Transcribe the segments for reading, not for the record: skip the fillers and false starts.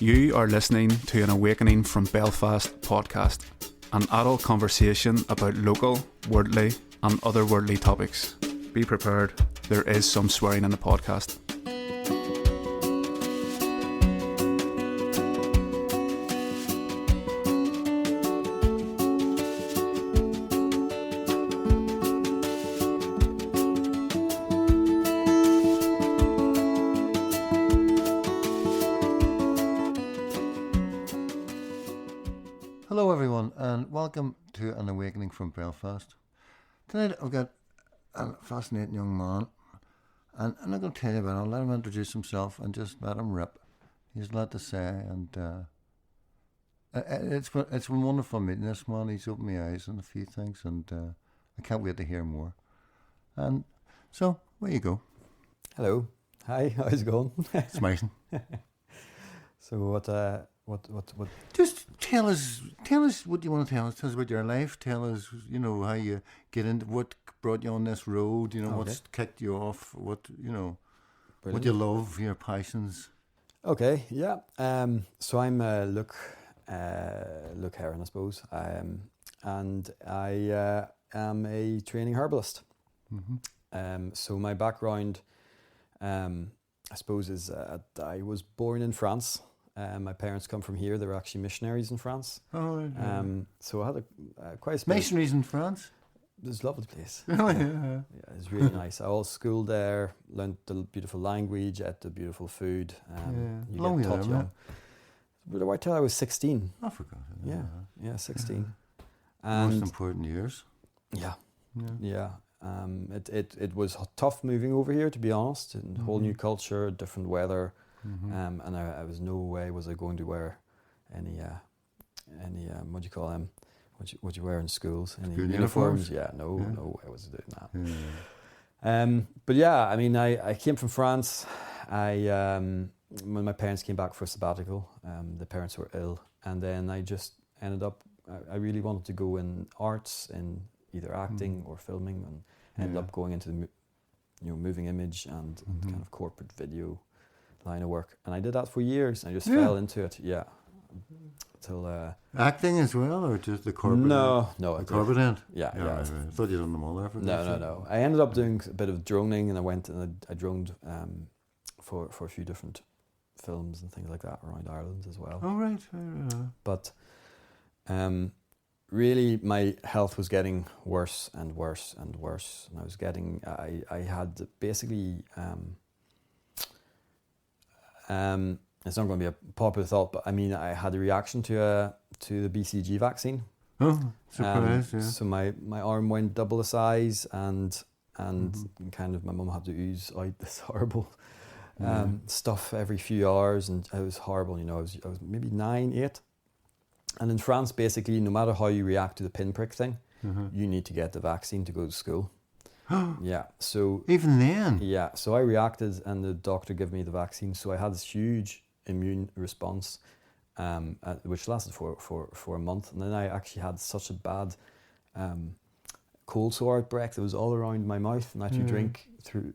You are listening to an Awakening from Belfast podcast, an adult conversation about local, worldly and otherworldly topics. Be prepared, there is some swearing in the podcast. Hello everyone and welcome to an Awakening from Belfast. Tonight I've got a fascinating young man and I'm not going to tell you about it. I'll let him introduce himself and just let him rip. He has a lot to say and it's been wonderful meeting this man. He's opened my eyes on a few things and I can't wait to hear more. And so, where you go. Hello. Hi, how's it going? Smashing. So what? Just tell us what you want to tell us. Tell us about your life. Tell us, how you get into what brought you on this road. What's kicked you off. What Brilliant. what you love, your passions. Okay, yeah. So I'm Luke Heron, I suppose. And I am a training herbalist. Mm-hmm. So my background, I suppose, is I was born in France. My parents come from here. They were actually missionaries in France. Oh, right. So I had a quite a Missionaries in France? It's a lovely place. Oh, yeah. Yeah, it's really nice. I all schooled there, learned the beautiful language, ate the beautiful food. You Long get taught young. But I till I was 16. I forgot. Yeah, 16. Most And important years. yeah. Yeah. It was tough moving over here, to be honest. And whole new culture, different weather. Mm-hmm. And I was no way was I going to wear any what do you call them? What you wear in schools? Any School uniforms? uniforms? Yeah, no way was I doing that. Yeah. But yeah, I mean, I came from France. When my parents came back for a sabbatical, the parents were ill, and then I just ended up. I really wanted to go in arts, in either acting or filming, and ended up going into the moving image and kind of corporate video line of work, and I did that for years. I just fell into it, till Acting as well, or just the corporate? No, the corporate end. Yeah. Right. I thought you'd done them all there. No. I ended up doing a bit of droning, and I went and I droned for a few different films and things like that around Ireland as well. Oh right. But really, my health was getting worse and worse and worse, and I was getting. I had basically. It's not going to be a popular thought, but I mean, I had a reaction to the BCG vaccine. Oh, surprise! So my arm went double the size, and kind of my mum had to ooze out this horrible stuff every few hours, and it was horrible. I was maybe 9, 8, and in France, basically, no matter how you react to the pinprick thing, you need to get the vaccine to go to school. Yeah, so even then. Yeah, so I reacted, and the doctor gave me the vaccine. So I had this huge immune response, which lasted for a month, and then I actually had such a bad cold sore outbreak that was all around my mouth, and I had to drink through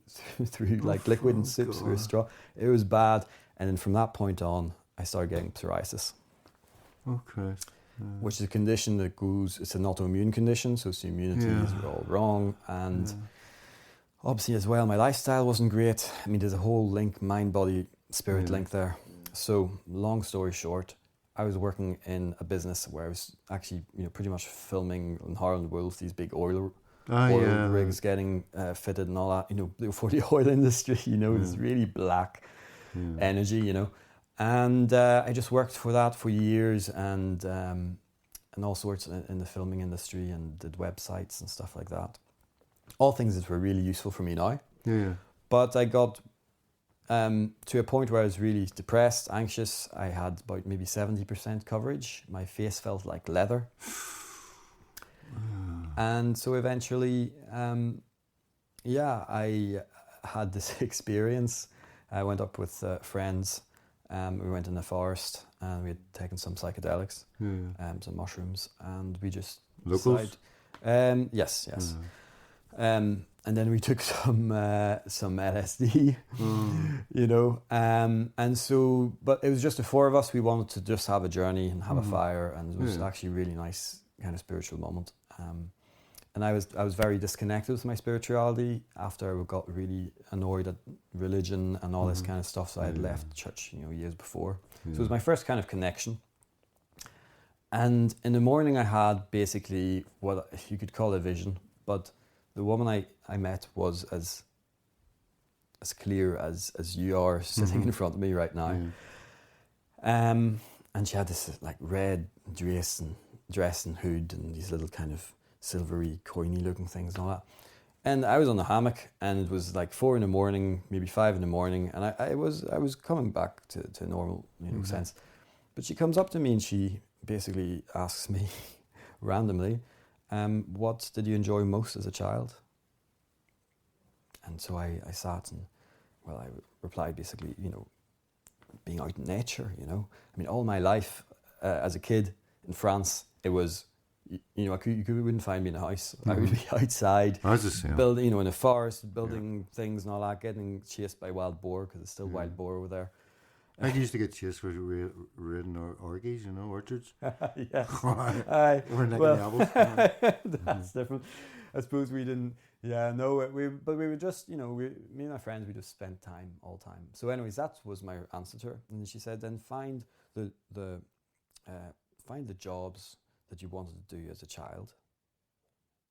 like liquid and soups through a straw. It was bad, and then from that point on, I started getting psoriasis. Okay. Which is a condition that it's an autoimmune condition, so the immunity is all wrong. And obviously as well, my lifestyle wasn't great. I mean, there's a whole link, mind, body, spirit link there. So long story short, I was working in a business where I was actually, pretty much filming in Harland Wolff, these big oil rigs getting fitted and all that, for the oil industry, this really black energy, And I just worked for that for years and all sorts in the filming industry, and did websites and stuff like that. All things that were really useful for me now. Yeah. But I got to a point where I was really depressed, anxious. I had about maybe 70% coverage. My face felt like leather. And so eventually, I had this experience. I went up with friends. We went in the forest and we had taken some psychedelics, some mushrooms, and we just locals. Yes. And and then we took some LSD, you know, and so, but it was just the four of us. We wanted to just have a journey and have a fire, and it was actually a really nice kind of spiritual moment. And I was very disconnected with my spirituality after I got really annoyed at religion and all this kind of stuff. So I had left church, you know, years before. So it was my first kind of connection. And in the morning I had basically what you could call a vision, but the woman I met was as clear as you are sitting in front of me right now. And she had this like red dress and hood and these little kind of silvery, coiny looking things and all that. And I was on the hammock, and it was like 4 a.m, maybe 5 a.m, and I was coming back to normal, you know, sense. But she comes up to me and she basically asks me randomly, what did you enjoy most as a child? And so I sat and, well, I replied basically, you know, being out in nature, you know. I mean, all my life as a kid in France, it was, you know, you wouldn't find me in a house. I would be outside, building, you know, in a forest, building things and all that, getting chased by wild boar, because it's still wild boar over there. I used to get chased for raiding orgies, you know, orchards. Yes. We're necking apples. That's different. I suppose we didn't. Yeah, no. We were just, you know, me and my friends, we just spent time all the time. So, anyways, that was my answer to her. And she said, then find the jobs that you wanted to do as a child,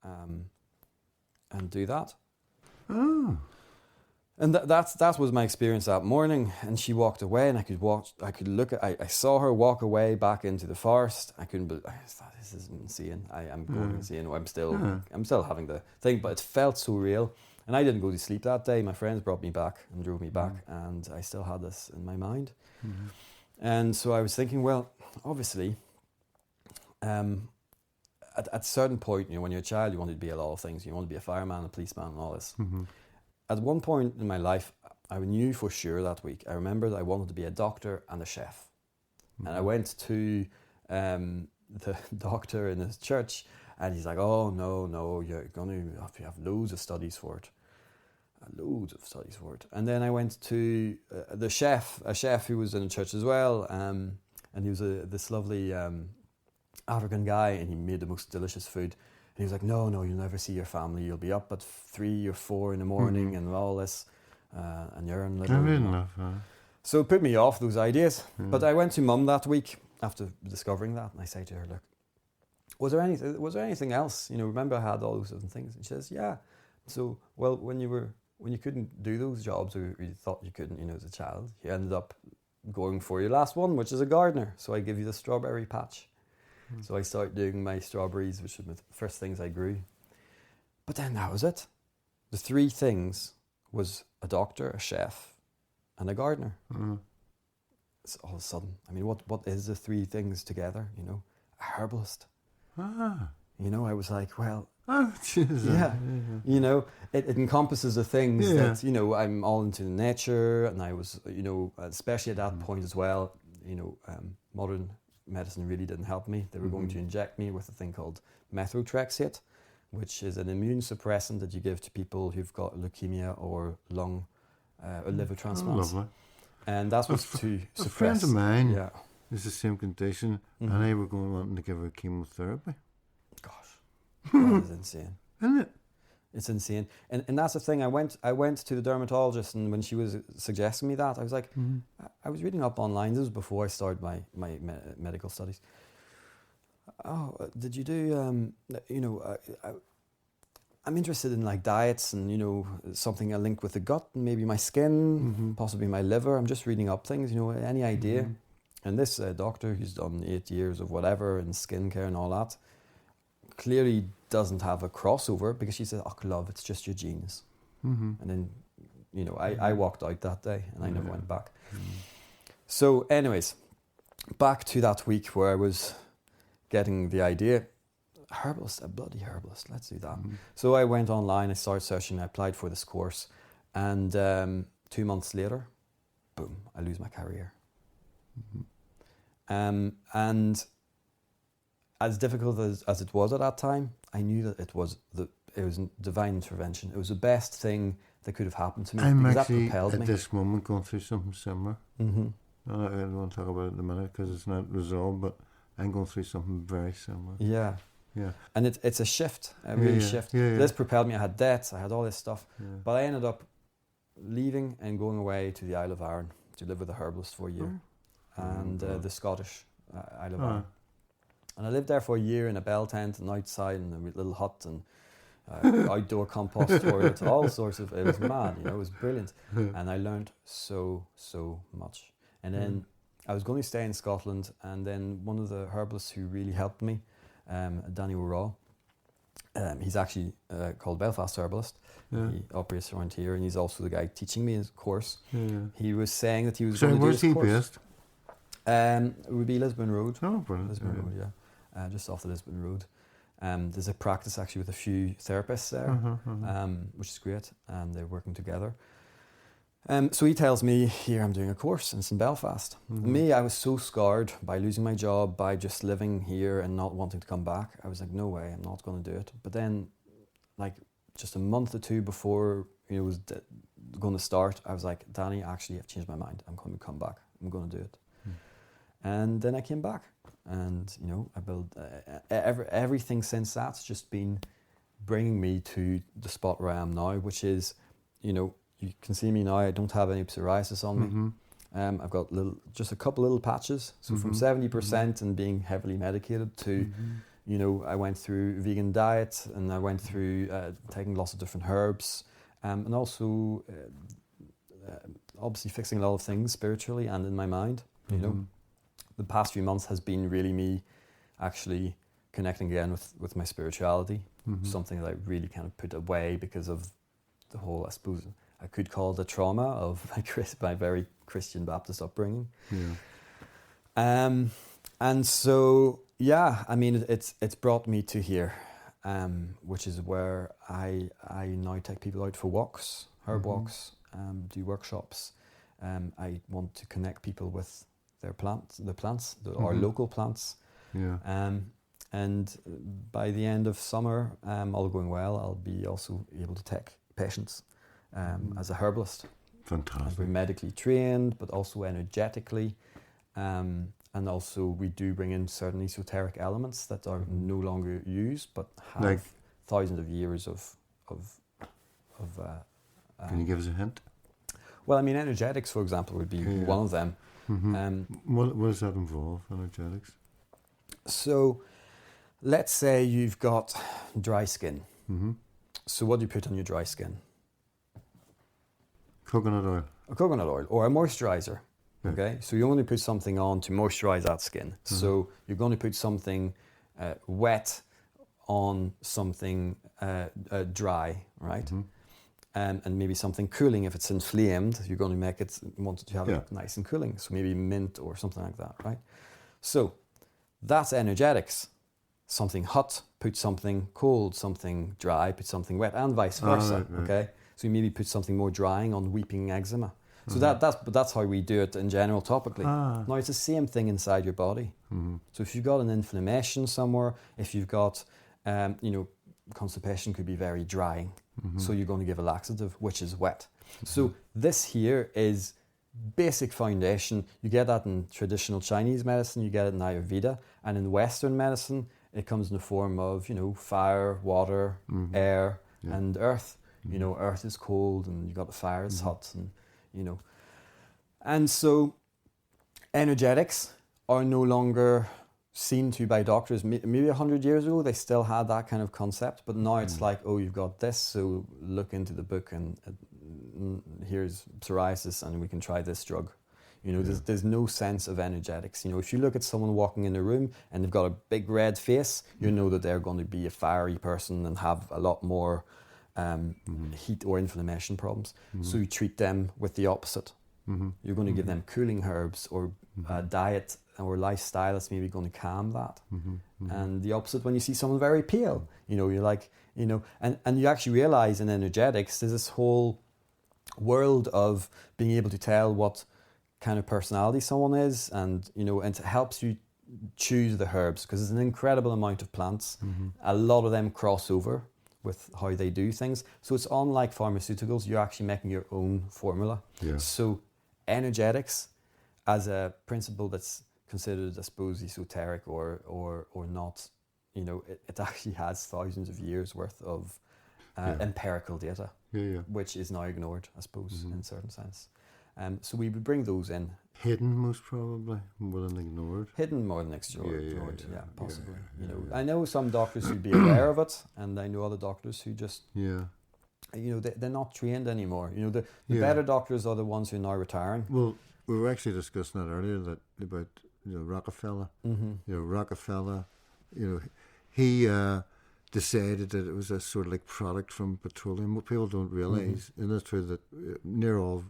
and do that. Oh. And that was my experience that morning. And she walked away, and I saw her walk away back into the forest. I thought, this is insane. I'm going insane. I'm still having the thing, but it felt so real. And I didn't go to sleep that day. My friends brought me back and drove me back, and I still had this in my mind. And so I was thinking, well, obviously, at a certain point, you know, when you're a child, you want to be a lot of things. You want to be a fireman, a policeman, and all this. At one point in my life, I knew for sure that week. I remembered I wanted to be a doctor and a chef. And I went to the doctor in his church, and he's like, "Oh no, you're going to have loads of studies for it." And then I went to the chef, a chef who was in the church as well, and he was this lovely African guy, and he made the most delicious food. And he was like, no, you'll never see your family. You'll be up at 3 or 4 in the morning and all this, and you're in little. So it put me off those ideas. But I went to Mum that week after discovering that, and I said to her, look, was there anything else? You know, remember I had all those different things? And she says, yeah. So, well, when you couldn't do those jobs, or you thought you couldn't, you know, as a child, you ended up going for your last one, which is a gardener. So I give you the strawberry patch. So I started doing my strawberries, which were the first things I grew. But then that was it. The 3 things was a doctor, a chef, and a gardener. So all of a sudden, I mean, what is the 3 things together, you know? A herbalist. You know, I was like, well, you know, it encompasses the things that, you know, I'm all into nature, and I was, you know, especially at that point as well, you know, modern medicine really didn't help me. They were going to inject me with a thing called methotrexate, which is an immune suppressant that you give to people who've got leukemia or lung or liver transplants. Lovely. And that was to suppress. A friend of mine is the same condition, and they were wanting to give her chemotherapy. Gosh, that is insane. Isn't it? It's insane. And that's the thing. I went to the dermatologist, and when she was suggesting me that, I was like, I was reading up online. This was before I started my medical studies. Oh, did you do, you know, I'm interested in like diets and, you know, something a link with the gut and maybe my skin, possibly my liver. I'm just reading up things, you know, any idea? And this doctor who's done 8 years of whatever in skincare and all that, clearly doesn't have a crossover, because she said, oh, love, it's just your genes. And then, you know, I walked out that day and I never went back. So anyways, back to that week where I was getting the idea, a bloody herbalist, let's do that. So I went online, I started searching, I applied for this course, and 2 months later, boom, I lose my career. And as difficult as it was at that time, I knew that it was it was divine intervention. It was the best thing that could have happened to me. I'm because actually that propelled at me. this moment going through something similar. Mm-hmm. I don't want to talk about it in a minute because it's not resolved, but I'm going through something very similar. Yeah. Yeah. And it's a shift, a real shift. Yeah. This propelled me. I had debts, I had all this stuff. Yeah. But I ended up leaving and going away to the Isle of Arran to live with a herbalist for a year. And the Scottish Isle of Arran. And I lived there for a year in a bell tent and outside in a little hut and outdoor compost toilet, all sorts of, it was mad, it was brilliant. And I learned so much. And then I was going to stay in Scotland, and then one of the herbalists who really helped me, Danny O'Raw, he's actually called Belfast Herbalist. Yeah. He operates around here, and he's also the guy teaching me his course. Yeah. He was saying that he was So going to do where's his he course. based? It would be Lisbon Road. Oh, brilliant. Lisbon Road, yeah. Just off the Lisbon Road. There's a practice actually with a few therapists there, which is great, and they're working together. So he tells me, here I'm doing a course, and it's in Belfast. Me, I was so scarred by losing my job, by just living here and not wanting to come back. I was like, no way, I'm not going to do it. But then, like, just a month or two before it was going to start, I was like, Danny, actually, I've changed my mind. I'm going to come back. I'm going to do it. And then I came back, and I built everything since that's just been bringing me to the spot where I am now, which is, you can see me now. I don't have any psoriasis on me. I've got just a couple little patches. So from 70% and being heavily medicated to, I went through vegan diet, and I went through taking lots of different herbs, and also obviously fixing a lot of things spiritually and in my mind. The past few months has been really me actually connecting again with my spirituality, something that I really kind of put away because of the whole, I suppose I could call it the trauma of my very Christian Baptist upbringing. And so, I mean, it's brought me to here, which is where I now take people out for walks, herb walks, do workshops. I want to connect people with their plants, our local plants. And by the end of summer, all going well, I'll be also able to take patients as a herbalist. Fantastic. We're medically trained, but also energetically. And also we do bring in certain esoteric elements that are no longer used, but have Like, thousands of years of can you give us a hint? well, I mean, energetics, for example, would be one of them. What does that involve, energetics? So let's say you've got dry skin. So what do you put on your dry skin? Coconut oil. A coconut oil or a moisturizer. Okay, so you only put something on to moisturize that skin. So you're going to put something wet on something dry, right? And maybe something cooling. If it's inflamed, you're going to want it to have it nice and cooling. So maybe mint or something like that, right? So that's energetics. Something hot, put something cold, something dry, put something wet, and vice versa. Right. Okay, so you maybe put something more drying on weeping eczema. So that's how we do it in general topically. Now it's the same thing inside your body. So if you've got an inflammation somewhere, if you've got, constipation could be very drying. So you're going to give a laxative, which is wet. So this here is basic foundation. You get that in traditional Chinese medicine, you get it in Ayurveda, and in Western medicine, it comes in the form of, fire, water, air, and earth. Earth is cold, and you got the fire, it's hot, and and so energetics are no longer seen to by doctors. Maybe 100 years ago they still had that kind of concept, but now it's like, oh, you've got this, so look into the book, and here's psoriasis, and we can try this drug. There's no sense of energetics. If you look at someone walking in a room and they've got a big red face, you know that they're going to be a fiery person and have a lot more heat or inflammation problems. So you treat them with the opposite. You're going to give them cooling herbs or a diet or lifestyle that's maybe going to calm that. And the opposite when you see someone very pale, you're like, and you actually realize in energetics there's this whole world of being able to tell what kind of personality someone is, and and it helps you choose the herbs because there's an incredible amount of plants. A lot of them cross over with how they do things. So it's unlike pharmaceuticals, you're actually making your own formula. Yeah. So energetics as a principle that's considered, I suppose, esoteric or not, it actually has thousands of years worth of empirical data, which is now ignored, I suppose, in a certain sense. So we would bring those in. Hidden, most probably, more than ignored. Hidden more than ignored, possibly. I know some doctors who'd be aware of it, and I know other doctors who just, they're not trained anymore. The better doctors are the ones who are now retiring. Well, we were actually discussing that earlier, about Rockefeller. Rockefeller, he decided that it was a sort of like product from petroleum. What people don't realise, and it's true that near all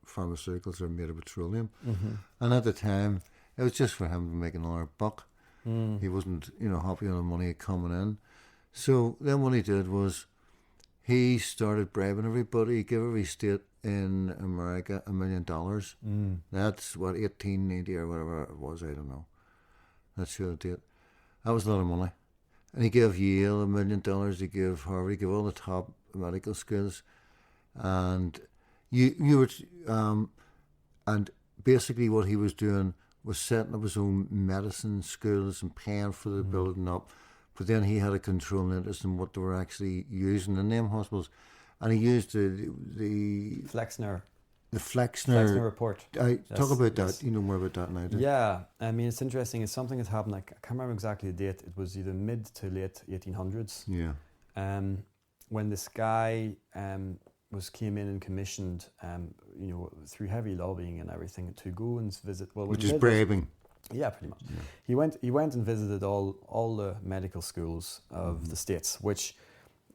pharmaceuticals are made of petroleum, and at the time it was just for him to make another buck. He wasn't happy on the money coming in. So then what he did was he started bribing everybody. He gave every state in America $1 million. That's what, 1890 or whatever it was, I don't know. That's the date. That was a lot of money. And he gave Yale $1 million. He gave Harvard. He gave all the top medical schools, and and basically what he was doing was setting up his own medicine schools and paying for the building up. But then he had a controlling interest in what they were actually using in them hospitals, and he used the Flexner. The Flexner report. Talk about that. You know more about that now, do you? Yeah, I mean, it's interesting. It's something that happened, I can't remember exactly the date. It was either mid to late 1800s. Yeah. When this guy came in and commissioned, through heavy lobbying and everything, to go and visit. Well, which is bribing. Yeah, pretty much. Yeah. He went and visited all the medical schools of the States, which,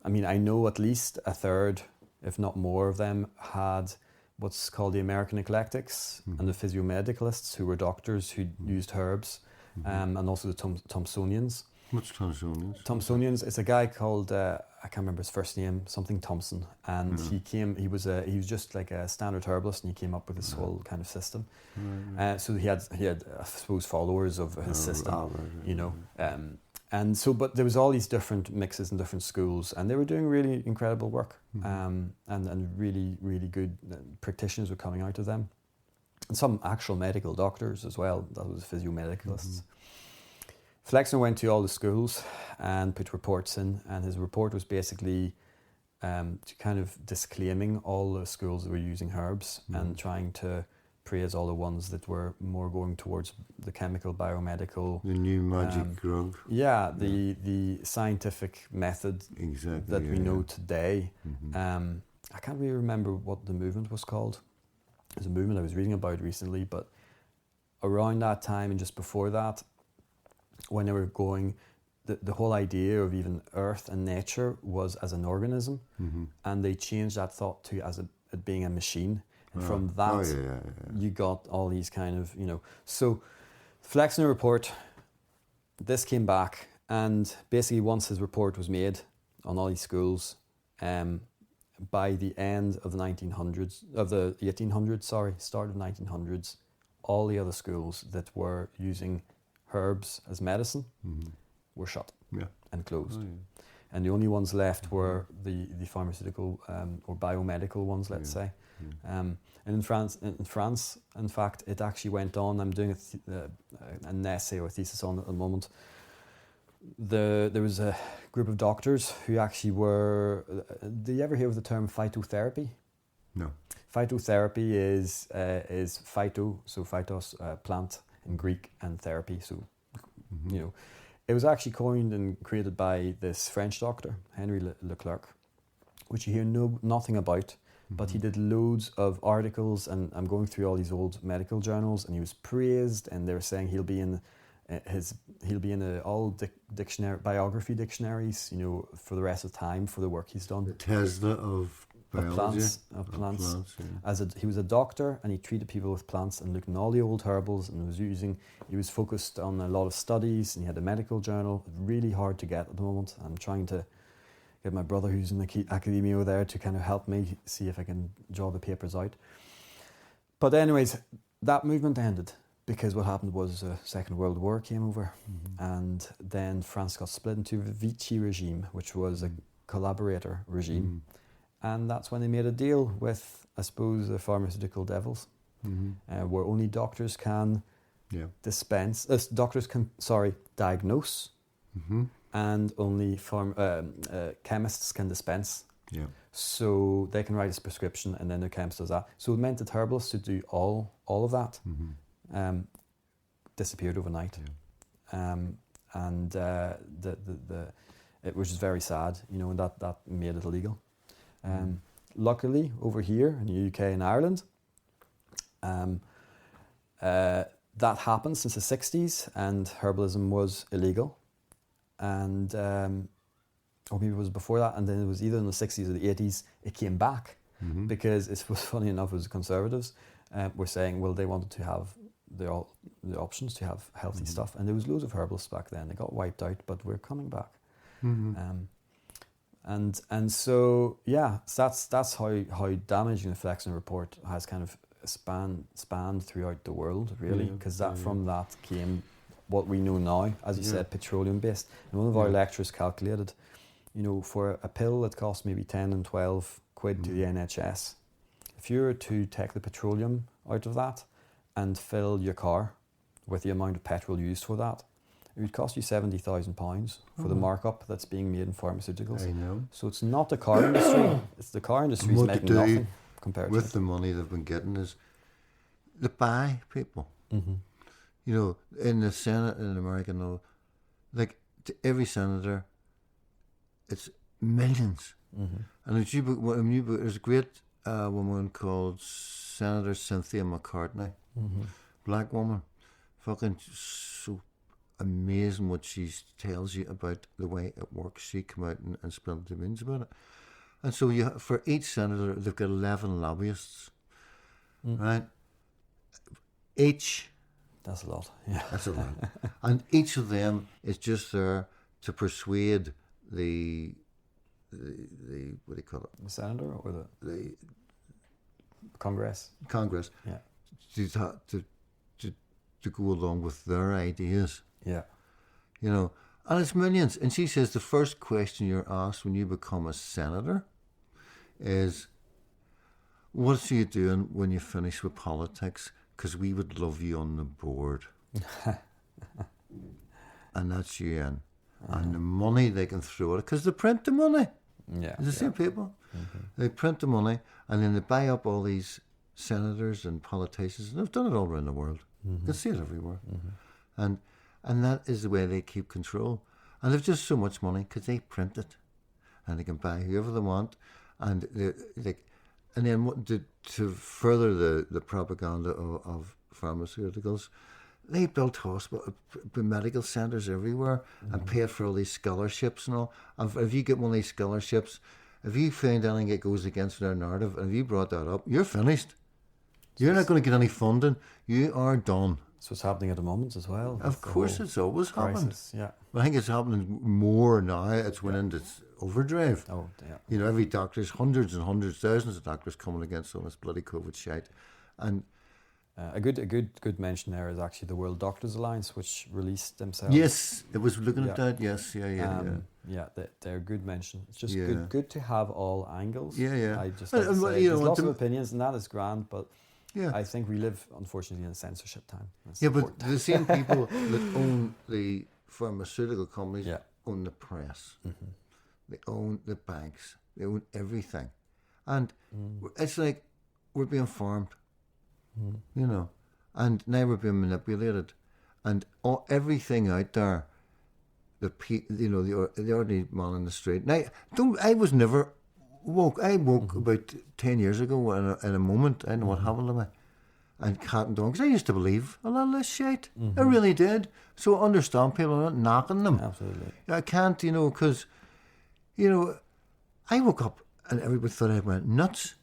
I mean, I know at least a third, if not more of them, had what's called the American eclectics and the physiomedicalists, who were doctors who used herbs, and also the Thomsonians. What's Thomsonians? Thomsonians, it's a guy called, I can't remember his first name, something Thompson, and he was just like a standard herbalist, and he came up with this whole kind of system. So he had I suppose followers of his system, and so, but there was all these different mixes and different schools, and they were doing really incredible work, and really, really good practitioners were coming out of them, and some actual medical doctors as well. That was physiomedicalists. Flexner went to all the schools and put reports in, and his report was basically kind of disclaiming all the schools that were using herbs and trying to praise all the ones that were more going towards the chemical, biomedical. The new magic drug. Yeah, the scientific method that we know today. I can't really remember what the movement was called. There's a movement I was reading about recently, but around that time and just before that, when they were going, the whole idea of even earth and nature was as an organism, and they changed that thought to as it being a machine. And from that, you got all these kind of, So, Flexner report, this came back, and basically once his report was made on all these schools, by the end of the 1800s, start of 1900s, all the other schools that were using herbs as medicine were shut and closed. And the only ones left were the pharmaceutical or biomedical ones, let's say. And in France, in fact, it actually went on. I'm doing an essay or a thesis on it at the moment. There was a group of doctors who actually were. Do you ever hear of the term phytotherapy? No. Phytotherapy is phyto, so phytos, plant in Greek, and therapy. So, it was actually coined and created by this French doctor, Henry Leclerc, which you hear nothing about. But he did loads of articles, and I'm going through all these old medical journals, and he was praised, and they were saying he'll be in all biography dictionaries, for the rest of time for the work he's done. The Tesla of biology. Of plants. He was a doctor, and he treated people with plants and looked at all the old herbals, and he was focused on a lot of studies, and he had a medical journal, really hard to get at the moment. I'm trying to get my brother, who's in the academia there, to kind of help me see if I can draw the papers out. But anyways, that movement ended because what happened was the Second World War came over, and then France got split into the Vichy regime, which was collaborator regime. And that's when they made a deal with, I suppose, the pharmaceutical devils, where only doctors can dispense, diagnose, and only chemists can dispense. Yeah. So they can write a prescription, and then the chemist does that. So it meant that herbalists to do all of that disappeared overnight. Yeah. It was just very sad, and that made it illegal. Luckily, over here in the UK and Ireland, that happened since the 60s, and herbalism was illegal. And or maybe it was before that, and then it was either in the 60s or the 80s, it came back, because it was funny enough, it was the Conservatives were saying, well, they wanted to have the options to have healthy stuff, and there was loads of herbalists back then. They got wiped out, but we're coming back. And so that's how damaging the Flexner report has kind of spanned throughout the world, really, because from that came what we know now, as you said, petroleum based. And one of our lecturers calculated, for a pill that costs maybe 10 and 12 quid to the NHS, if you were to take the petroleum out of that and fill your car with the amount of petrol used for that, it would cost you £70,000 for the markup that's being made in pharmaceuticals. I know. So it's not the car industry; it's the car industry is making nothing compared with to the money they've been getting is they buy people. In the Senate in America, like to every senator, it's millions. And there's a great woman called Senator Cynthia McCartney, black woman, fucking so amazing what she tells you about the way it works. She come out and spilled the beans about it. And so for each senator, they've got 11 lobbyists, right? Each. That's a lot. Yeah, that's a lot. And each of them is just there to persuade the what do you call it? The senator or the Congress. Yeah. To go along with their ideas. Yeah. And it's millions. And she says the first question you're asked when you become a senator is, what are you doing when you finish with politics? Because we would love you on the board. And that's you in. And the money they can throw at it, because they print the money. Yeah. It's the same people. They print the money, and then they buy up all these senators and politicians. And they've done it all around the world. You can see it everywhere. And that is the way they keep control. And they've just so much money because they print it. And they can buy whoever they want. And and then to further the propaganda of pharmaceuticals, they built medical centres everywhere and paid for all these scholarships and all. And if you get one of these scholarships, if you find anything that goes against their narrative, and if you brought that up, you're finished. You're not going to get any funding. You are done. So it's happening at the moment as well. Of course, it's always happened. Yeah. I think it's happening more now. It's went into overdrive. Oh, yeah. Every doctor's hundreds and hundreds, thousands of doctors coming against all this bloody COVID shite. And a good mention there is actually the World Doctors Alliance, which released themselves. Yes, it was looking at that. Yes, yeah. They're a good mention. It's just good to have all angles. Yeah. I just like to say, there's lots of opinions, and that is grand, but I think we live, unfortunately, in a censorship time. That's but the same people that own the pharmaceutical companies own the press. They own the banks. They own everything. And it's like we're being farmed, and now we're being manipulated. And everything out there, the ordinary man in the street. Now, I was never woke. I woke about 10 years ago in a moment. I don't know what happened to me. And cat and dog, because I used to believe a lot of this shit. I really did. So I understand people, I'm not knocking them. Absolutely. I can't, because, I woke up and everybody thought I went nuts.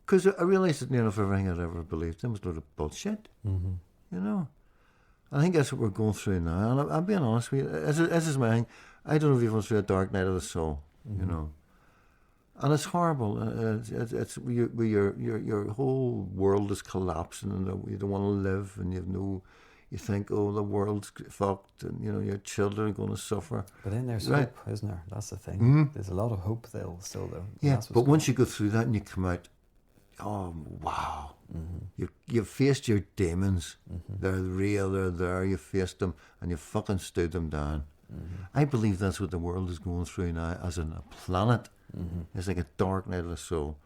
Because I realised that nearly everything I'd ever believed in was a load of bullshit. I think that's what we're going through now. And I'm being honest with you, this is my thing. I don't know if you've gone through a dark night of the soul, And it's horrible. It's your whole world is collapsing, and you don't want to live, and you have no, you think, oh, the world's fucked, and your children are going to suffer. But then there's Right. hope, isn't there? That's the thing. Mm-hmm. There's a lot of hope still there. Yeah, but once you go through that and you come out, oh wow, you've faced your demons. They're real. They're there. You faced them and you fucking stood them down. I believe that's what the world is going through now, as in a planet. It's like a dark night of the soul,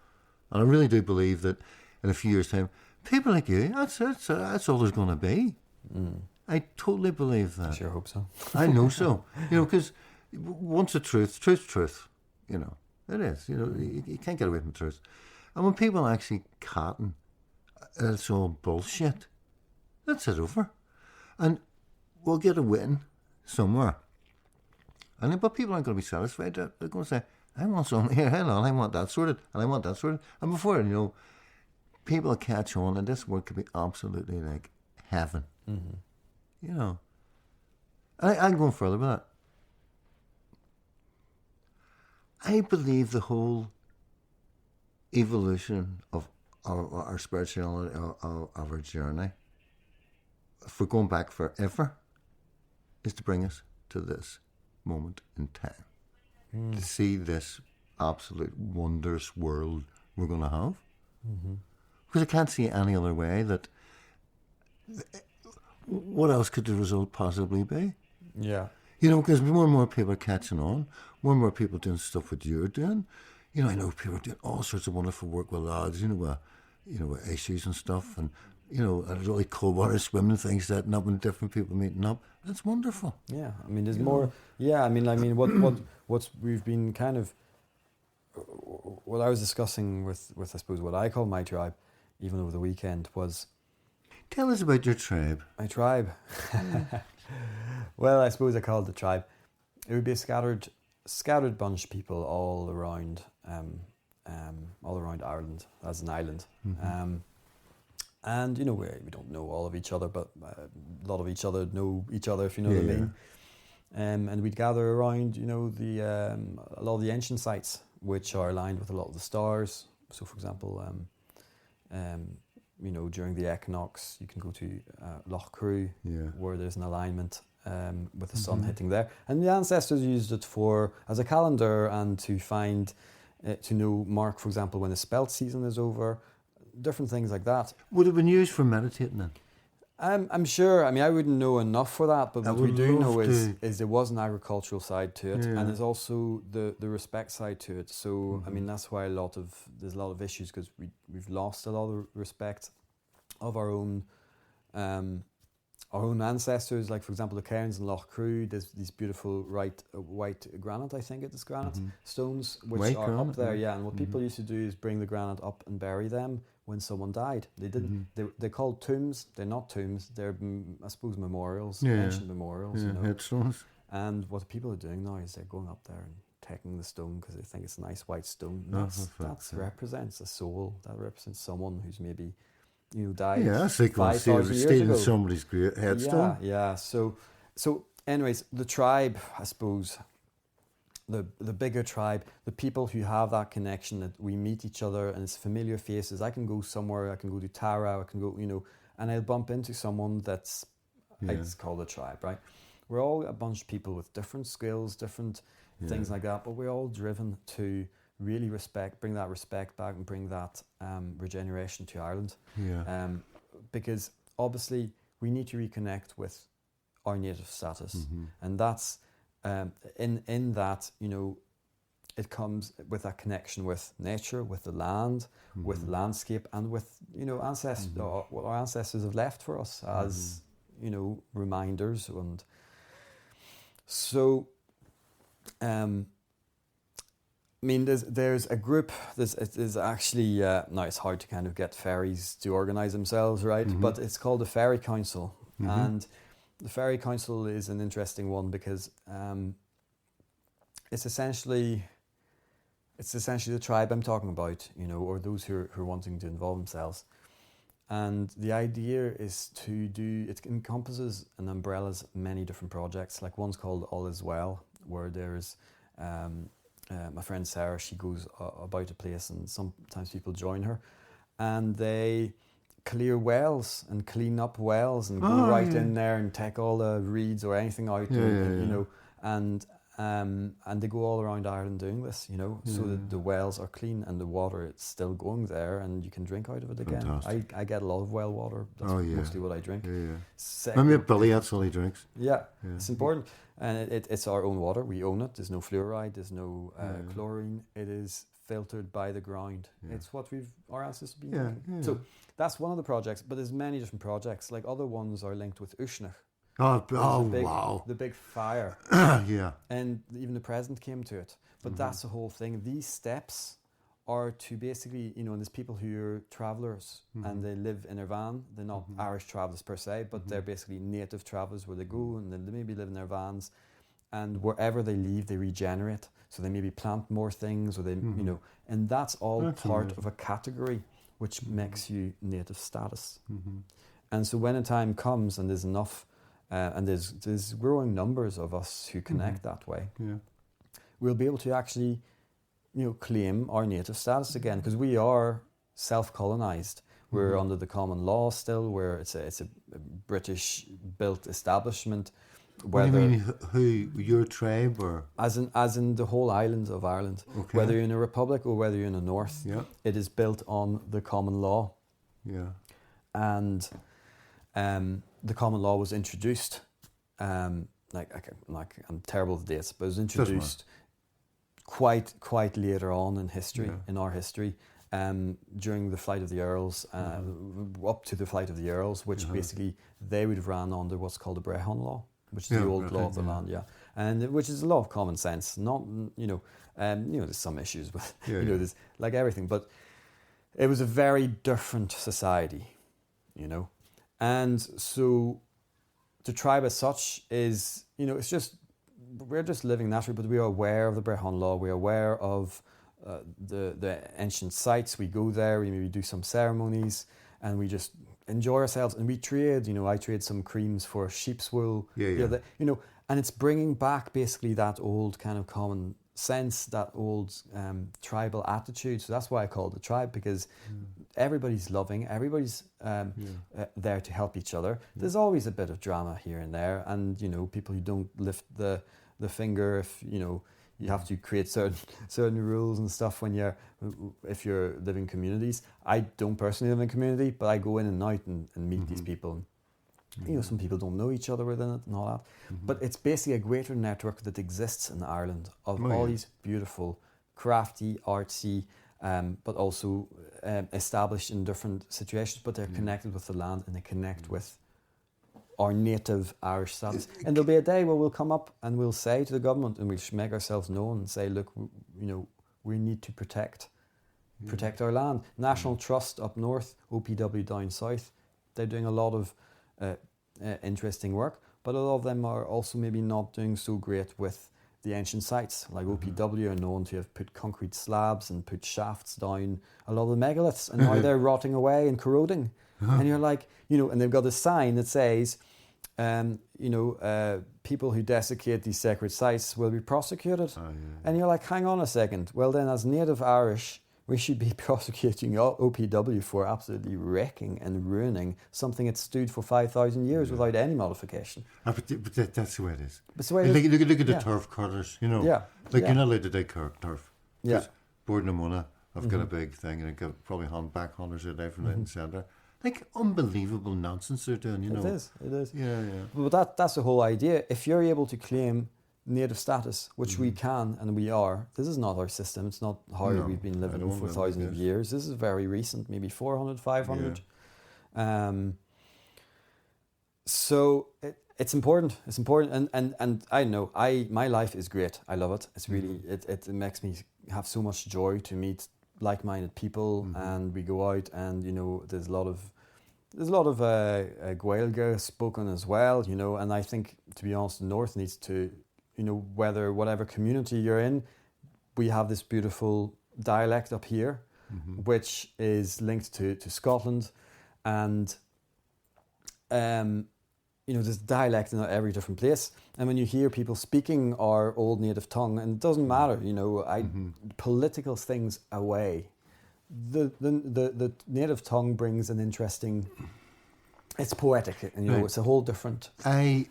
and I really do believe that in a few years' time, people like you, that's all there's going to be. I totally believe that. I sure hope so. I know so. Because once the truth's truth. It is. You can't get away from the truth. And when people actually cotton, it's all bullshit. That's it over. And we'll get a win somewhere. But people aren't going to be satisfied. They're going to say, I want something here, hang on, I want that sorted, and I want that sorted. And before you know, people catch on, and this work could be absolutely like heaven. I'm going further with that. I believe the whole evolution of our spirituality, of our journey, if we're going back forever, is to bring us to this moment in time. To see this absolute wondrous world we're going to have. Because I can't see any other way that... What else could the result possibly be? Yeah. Because more and more people are catching on, more and more people doing stuff what you're doing. I know people are doing all sorts of wonderful work with lads, with issues and stuff, and there's really cold water swimming things setting up and different people meeting up. That's wonderful. Yeah, I mean, there's more. Yeah, I mean, what's we've been kind of, what I was discussing with I suppose what I call my tribe, even over the weekend, was. Tell us about your tribe. My tribe. Well, I suppose I call it the tribe. It would be a scattered bunch of people all around Ireland as an island. And we don't know all of each other, but a lot of each other know each other, if you know what I mean. And we'd gather around, a lot of the ancient sites, which are aligned with a lot of the stars. So, for example, during the equinox, you can go to Loch Crew, where there's an alignment with the sun hitting there. And the ancestors used it as a calendar and to find, mark, for example, when the spelt season is over, different things like that. Would it have been used for meditating then? I'm sure. I mean, I wouldn't know enough for that, but what we do know is there was an agricultural side to it, and there's also the respect side to it. So, I mean, that's why there's a lot of issues, because we've lost a lot of respect of our own ancestors. Like, for example, the cairns in Loch Crew, there's these beautiful white granite, I think it is granite, stones, which white are granite, up there, and what people used to do is bring the granite up and bury them when someone died. They didn't. They're called tombs. They're not tombs. They're, I suppose, memorials, ancient memorials. Headstones. And what people are doing now is they're going up there and taking the stone because they think it's a nice white stone. That represents a soul. That represents someone who's maybe died. Yeah, that's like 5,000 years stealing ago. somebody's headstone. Yeah. So anyways, the tribe, I suppose. The bigger tribe, the people who have that connection, that we meet each other and it's familiar faces. I can go somewhere, I can go to Tara, I can go, and I'll bump into someone that's, it's called a tribe, right? We're all a bunch of people with different skills, different things like that, but we're all driven to really bring that respect back and bring that regeneration to Ireland. Yeah. Because obviously we need to reconnect with our native status, and that's, in that, it comes with that connection with nature, with the land, with the landscape, and with ancestors, what our ancestors have left for us as reminders. And so, I mean, there's a group. There's actually now it's hard to kind of get fairies to organise themselves, right? But it's called the Fairy Council, and the Fairy Council is an interesting one because it's essentially the tribe I'm talking about, or those who are wanting to involve themselves. And the idea is it encompasses and umbrellas many different projects. Like one's called All Is Well, where there's my friend Sarah, she goes about a place and sometimes people join her, and they clear wells and clean up wells and go in there and take all the reeds or anything out, you know, and they go all around Ireland doing this, you know, so that the wells are clean and the water is still going there and you can drink out of it again. I get a lot of well water. That's mostly what I drink. My mate Billy, that's all he drinks. It's important. And it's our own water. We own it. There's no fluoride. There's no chlorine. It is filtered by the ground. It's what our ancestors been drinking. So that's one of the projects, but there's many different projects. Like other ones are linked with Uisneach. Wow. The big fire. And even the president came to it. But that's the whole thing. These steps are to basically, you know, and there's people who are travellers and they live in their van. They're not Irish travellers per se, but they're basically native travellers where they go and they maybe live in their vans. And wherever they leave, they regenerate. So they maybe plant more things or they, you know, and that's all part of a category which makes you native status. And so when a time comes and there's enough, and there's growing numbers of us who connect that way, we'll be able to actually, you know, claim our native status again, because we are self-colonized. We're under the common law still, where it's a British-built establishment. What do you mean, who, your tribe, or? As in the whole island of Ireland. Okay. Whether you're in a republic or whether you're in the north, it is built on the common law. And the common law was introduced, I'm terrible with dates, but it was introduced quite later on in history, in our history, during the Flight of the Earls, up to the Flight of the Earls, which basically they would have ran under what's called the Brehon Law, which is the old law of the land, and which is a law of common sense. Not, you know, there's some issues with, there's like everything, but it was a very different society, you know, and so the tribe as such is, you know, it's just, we're just living naturally, but we are aware of the Brehon Law. We are aware of the ancient sites. We go there, we maybe do some ceremonies, and we just enjoy ourselves. And we trade, you know, I trade some creams for sheep's wool. You know, and it's bringing back basically that old kind of common sense, that old tribal attitude. So that's why I call it the tribe, because everybody's loving, everybody's there to help each other. There's always a bit of drama here and there, and, you know, people who don't lift the finger if, you know, you have to create certain rules and stuff if you're living communities. I don't personally live in a community, but I go in and out and meet these people. You know, some people don't know each other within it and all that. But it's basically a greater network that exists in Ireland of all these beautiful, crafty, artsy, but also established in different situations, but they're connected with the land and they connect with our native Irish status. And there'll be a day where we'll come up and we'll say to the government, and we'll make ourselves known and say, look, you know, we need to protect our land. National Trust up north, OPW down south, they're doing a lot of interesting work, but a lot of them are also maybe not doing so great with the ancient sites. Like OPW are known to have put concrete slabs and put shafts down a lot of the megaliths, and now they're rotting away and corroding. And you're like, you know, and they've got a sign that says, you know, people who desecrate these sacred sites will be prosecuted. And you're like, hang on a second. Well, then, as native Irish, we should be prosecuting OPW for absolutely wrecking and ruining something that stood for 5,000 years without any modification. But that's the way it is. That's the way it is. Look at the turf cutters, you know. You're not allowed to dig turf. Borden and Mona have got a big thing, and they've got probably back hunters are there from the centre. Like, unbelievable nonsense they're doing, you know. It is. Yeah. But that's the whole idea. If you're able to claim native status, which we can and we are, this is not our system. It's not how we've been living for thousands of years. This is very recent, maybe 400, 500. So it's important. It's important. And I know, my life is great. I love it. It's really, it makes me have so much joy to meet like-minded people, and we go out, and, you know, there's a lot of Gaeilge spoken as well, you know, and I think, to be honest, the North needs to, you know, whatever community you're in, we have this beautiful dialect up here, which is linked to Scotland, and you know, there's dialect in every different place, and when you hear people speaking our old native tongue, and it doesn't matter, you know, political things away, the native tongue brings an interesting. It's poetic, and Right. it's a whole different. I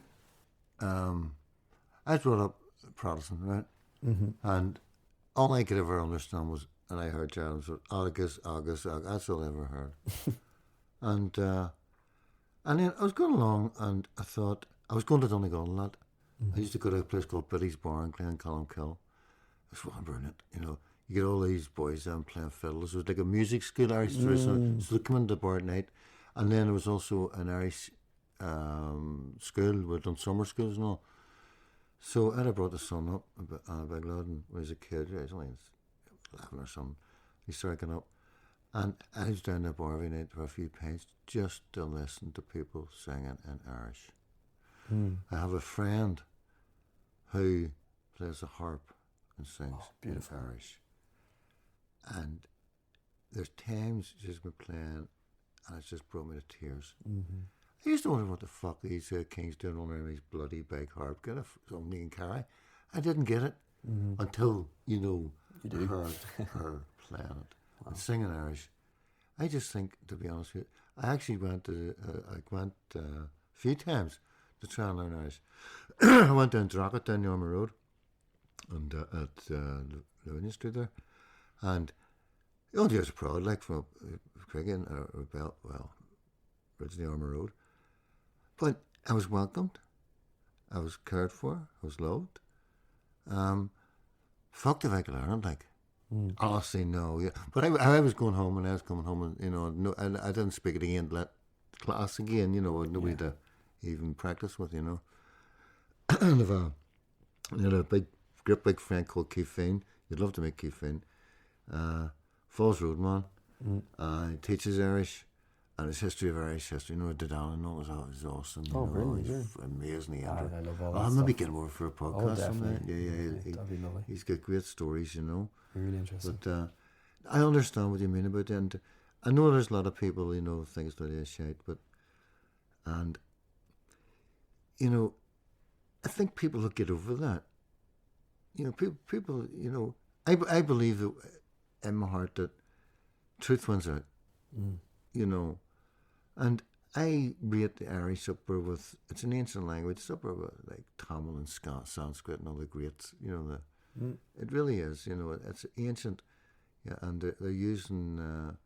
was brought up Protestant, right? Mm-hmm. And all I could ever understand was, and I heard Gerald say, August, August, August. That's all I ever heard. and then I was going along, and I thought, I was going to Donegal a lot. I used to go to a place called Billy's Bar in Glencolmkill. It was fucking brilliant, you know. You get all these boys down playing fiddles. It was like a music school, Irish tradition. So they come into the bar at night. And then there was also an Irish school. We'd done summer schools and all. So I'd have brought the son up, a big lad, and when he was a kid, he was only 11 or something. He started getting up. And I was down the bar every night for a few pints just to listen to people singing in Irish. I have a friend who plays the harp and sings in Irish. And there's times she's been playing and it's just brought me to tears. I used to wonder what the fuck these kings doing on these bloody big harp, get something you can carry. I didn't get it until, you heard her playing it and singing Irish. I just think, to be honest with you, I actually went a few times to try and learn Irish. I went down Drogheda, down the Army Road, and at the Union Street there, and the old years are proud, like from Craigan or Bell, well, originally Army Road. But I was welcomed, I was cared for, I was loved. Fucked if I could learn it, like. Honestly, no. Yeah. But I was going home, and I was coming home, and no, I didn't speak it again. Let class again, nobody to even practice with, And I had a great big friend called Keith Finn. You'd love to meet Keith Finn. Falls Road man. He teaches Irish and his history of Irish history. Did Alan know it was awesome. Brilliant! He's amazing. I love all that I'll stuff. maybe get him over for a podcast. Definitely. Yeah. That'd be lovely. He's got great stories, Really interesting. But I understand what you mean about it, and I know there's a lot of people, think it's really a shite, but I think people will get over that. People, I believe that in my heart that truth wins out. And I rate the Irish up there with, it's an ancient language, it's up there with like Tamil and Sanskrit and all the greats, It really is, it's ancient, and they're using,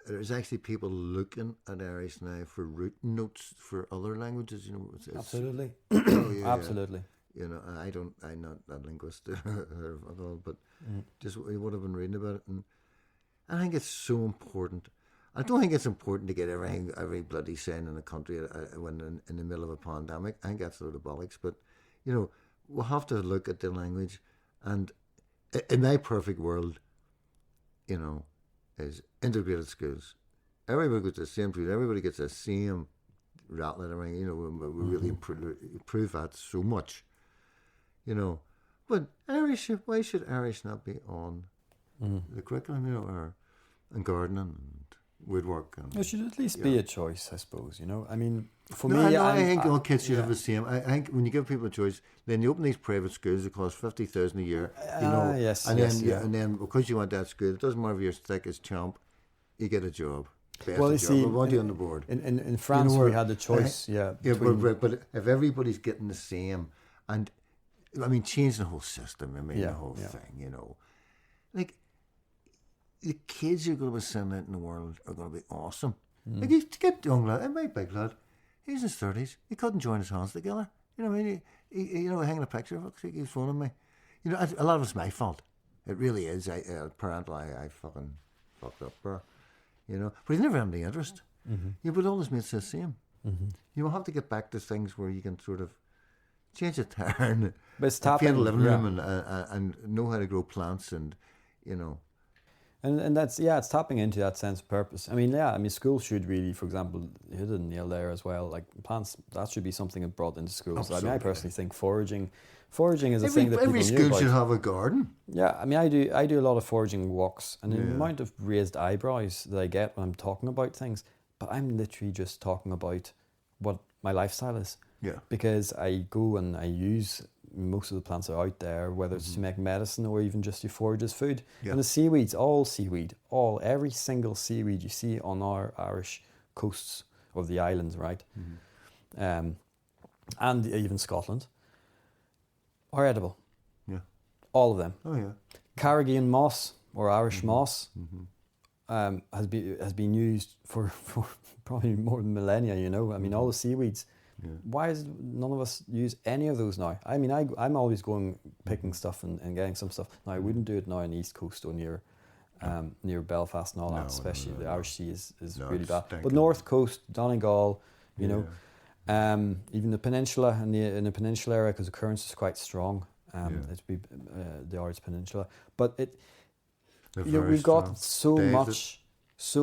there's actually people looking at Irish now for root notes for other languages, Absolutely. Absolutely. I'm not a linguist at all, but just what I've been reading about it, and I think it's so important. I don't think it's important to get every bloody saying in the country when in the middle of a pandemic. I think that's a load of bollocks. But, we'll have to look at the language. And in my perfect world, is integrated schools. Everybody gets the same food. Everybody gets the same rattling around. We really improve that so much. But Irish, why should Irish not be on the curriculum, and gardening and woodwork? And, It should at least be a choice, I suppose, I mean, for me... I think all kids should have the same. I think when you give people a choice, then you open these private schools that cost $50,000 a year, and then because you want that school, it doesn't matter if you're thick as chomp, you get a job. Well, you see, we want you on the board. In France, we had the choice, but if everybody's getting the same, and I mean, change the whole system, the whole thing, like, the kids you're going to be sending out in the world are going to be awesome. Like, you get young lad, my big lad, he's in his 30s, he couldn't join his hands together. He hanging a picture of it, he was phoning me. A lot of it's my fault. It really is. I fucking fucked up, bro. But he's never had any interest. But all his mates are the same. You will have to get back to things where you can sort of change a turn, but it's paint a living room and know how to grow plants and, And that's, it's tapping into that sense of purpose. I mean, schools should really, for example, you hit a nail there as well, like plants, that should be something brought into schools. Absolutely. I personally think foraging is a thing that people every school should have a garden. Yeah, I mean, I do a lot of foraging walks, and the amount of raised eyebrows that I get when I'm talking about things, but I'm literally just talking about what my lifestyle is. Yeah. Because I go and I use most of the plants that are out there, whether it's to make medicine or even just to forage as food. Yeah. And the seaweeds, every single seaweed you see on our Irish coasts of the islands, right? And even Scotland, are edible. Yeah. All of them. Oh yeah. Carrigain moss or Irish moss has been used for probably more than millennia. You know, I mean, all the seaweeds. Yeah. Why is none of us use any of those now? I mean, I'm always going picking stuff and getting some stuff. Now I wouldn't do it now on the East Coast or near Belfast and all that. Especially the Irish Sea is really bad. But North Coast, Donegal, you know. Even the peninsula in the peninsula area, because the currents is quite strong. It'd be the Irish Peninsula, but we've got so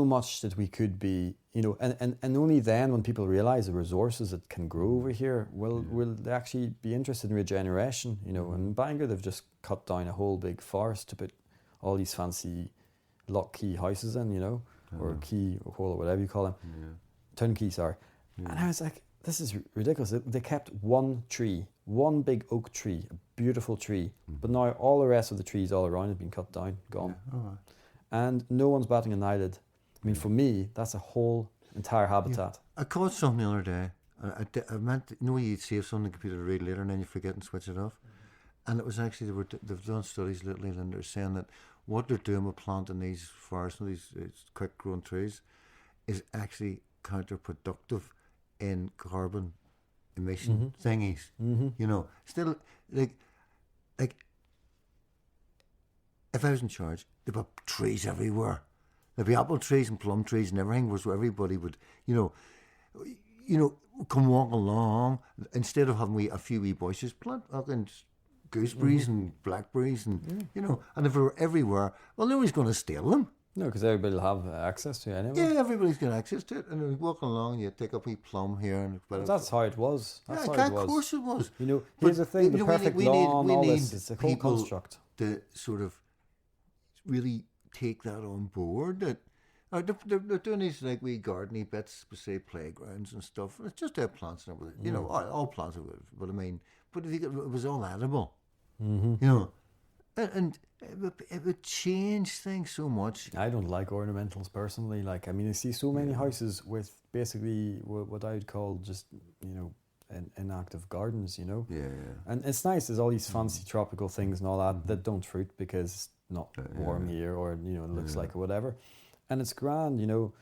much that we could be, you know, and only then when people realise the resources that can grow over here, will they actually be interested in regeneration, you know. And in Bangor they've just cut down a whole big forest to put all these fancy lock key houses in, you know, or key or hole or whatever you call them, turnkey, sorry. And I was like, this is ridiculous. They kept one tree, one big oak tree, a beautiful tree, but now all the rest of the trees all around have been cut down, gone. And no one's batting an eyelid. I mean, for me, that's a whole entire habitat. I caught something the other day. I meant, you know, you save something on the computer to read later and then you forget and switch it off. And it was actually, they've done studies lately and they're saying that what they're doing with planting these forests and these quick growing trees is actually counterproductive in carbon emission thingies. You know, still, like if I was in charge, there'd be trees everywhere. There'd be apple trees and plum trees and everything, so everybody would, you know, come walk along instead of having a few wee bushes, plant fucking gooseberries and blackberries and you know, and if they were everywhere, well, nobody's going to steal them. No, because everybody will have access to it anyway. Yeah, everybody's got access to it, and you walk along, you take a wee plum here, and that's how it was. That's how it was. Of course it was. You know, here's the thing: the perfect lawn, all this, it's a whole construct. To sort of really take that on board. That they're doing these like wee gardeny bits, say playgrounds and stuff. It's just their plants and everything. You know, all plants are good. But I mean, but if it was all edible, you know, and it would change things so much. I don't like ornamentals personally. Like, I mean, I see so many houses with basically what I would call just, you know, inactive gardens, you know. And it's nice. There's all these fancy tropical things and all that don't fruit because it's not warm here, or you know, it looks like or whatever. And it's grand, you know.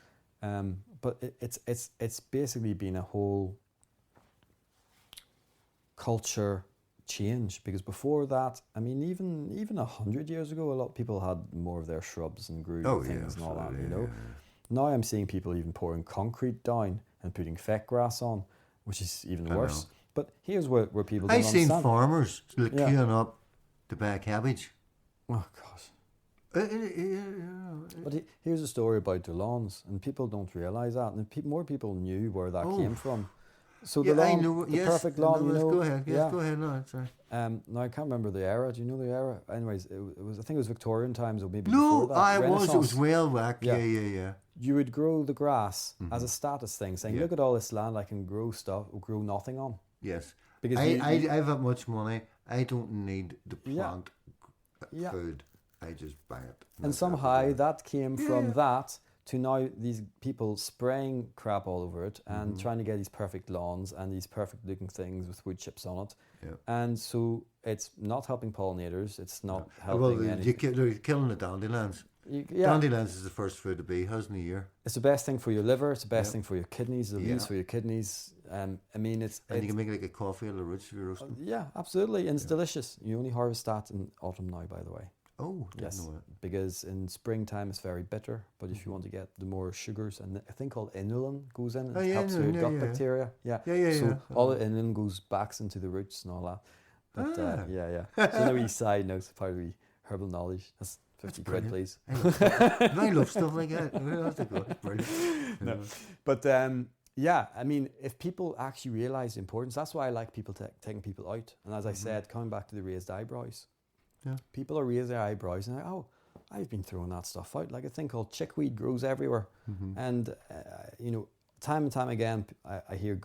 But it's basically been a whole culture change, because before that, I mean, even 100 years ago, a lot of people had more of their shrubs and grew things and all that, you know. Now I'm seeing people even pouring concrete down and putting fake grass on, which is even worse. But here's where people don't understand. I've seen farmers queuing up to buy cabbage. Oh gosh. But here's a story about the lawns, and people don't realise that, and if more people knew where that came from. So the lawn, perfect lawn, you know. Go ahead. Yes, go ahead. No, sorry. Now I can't remember the era. Do you know the era? Anyways, it was. I think it was Victorian times, or maybe no, before that. It was well back. Yeah. You would grow the grass as a status thing, saying, "Look at all this land I can grow stuff, or grow nothing on." Yes, because I've that much money. I don't need to plant food. I just buy it. And somehow that came from that to now these people spraying crap all over it and trying to get these perfect lawns and these perfect looking things with wood chips on it. And so it's not helping pollinators, it's not helping anything. They're killing the dandelions. Dandelions is the first food a bee has in a year. It's the best thing for your liver, it's the best thing for your kidneys, the leaves for your kidneys. I mean, and you can make like a coffee or the roots if you're roasting. Yeah, absolutely, and it's delicious. You only harvest that in autumn now, by the way. Oh, yes, because in springtime it's very bitter, but if you want to get the more sugars, and a thing called inulin goes in, it helps with gut bacteria. So all the inulin goes back into the roots and all that. But So no wee side notes, part of the herbal knowledge. That's 50 quid, please. I love stuff like that. That's brilliant. No. But I mean, if people actually realise the importance, that's why I like people taking people out. And as I said, coming back to the raised eyebrows. People are raising their eyebrows and they're like, oh, I've been throwing that stuff out. Like a thing called chickweed grows everywhere. And, you know, time and time again, I hear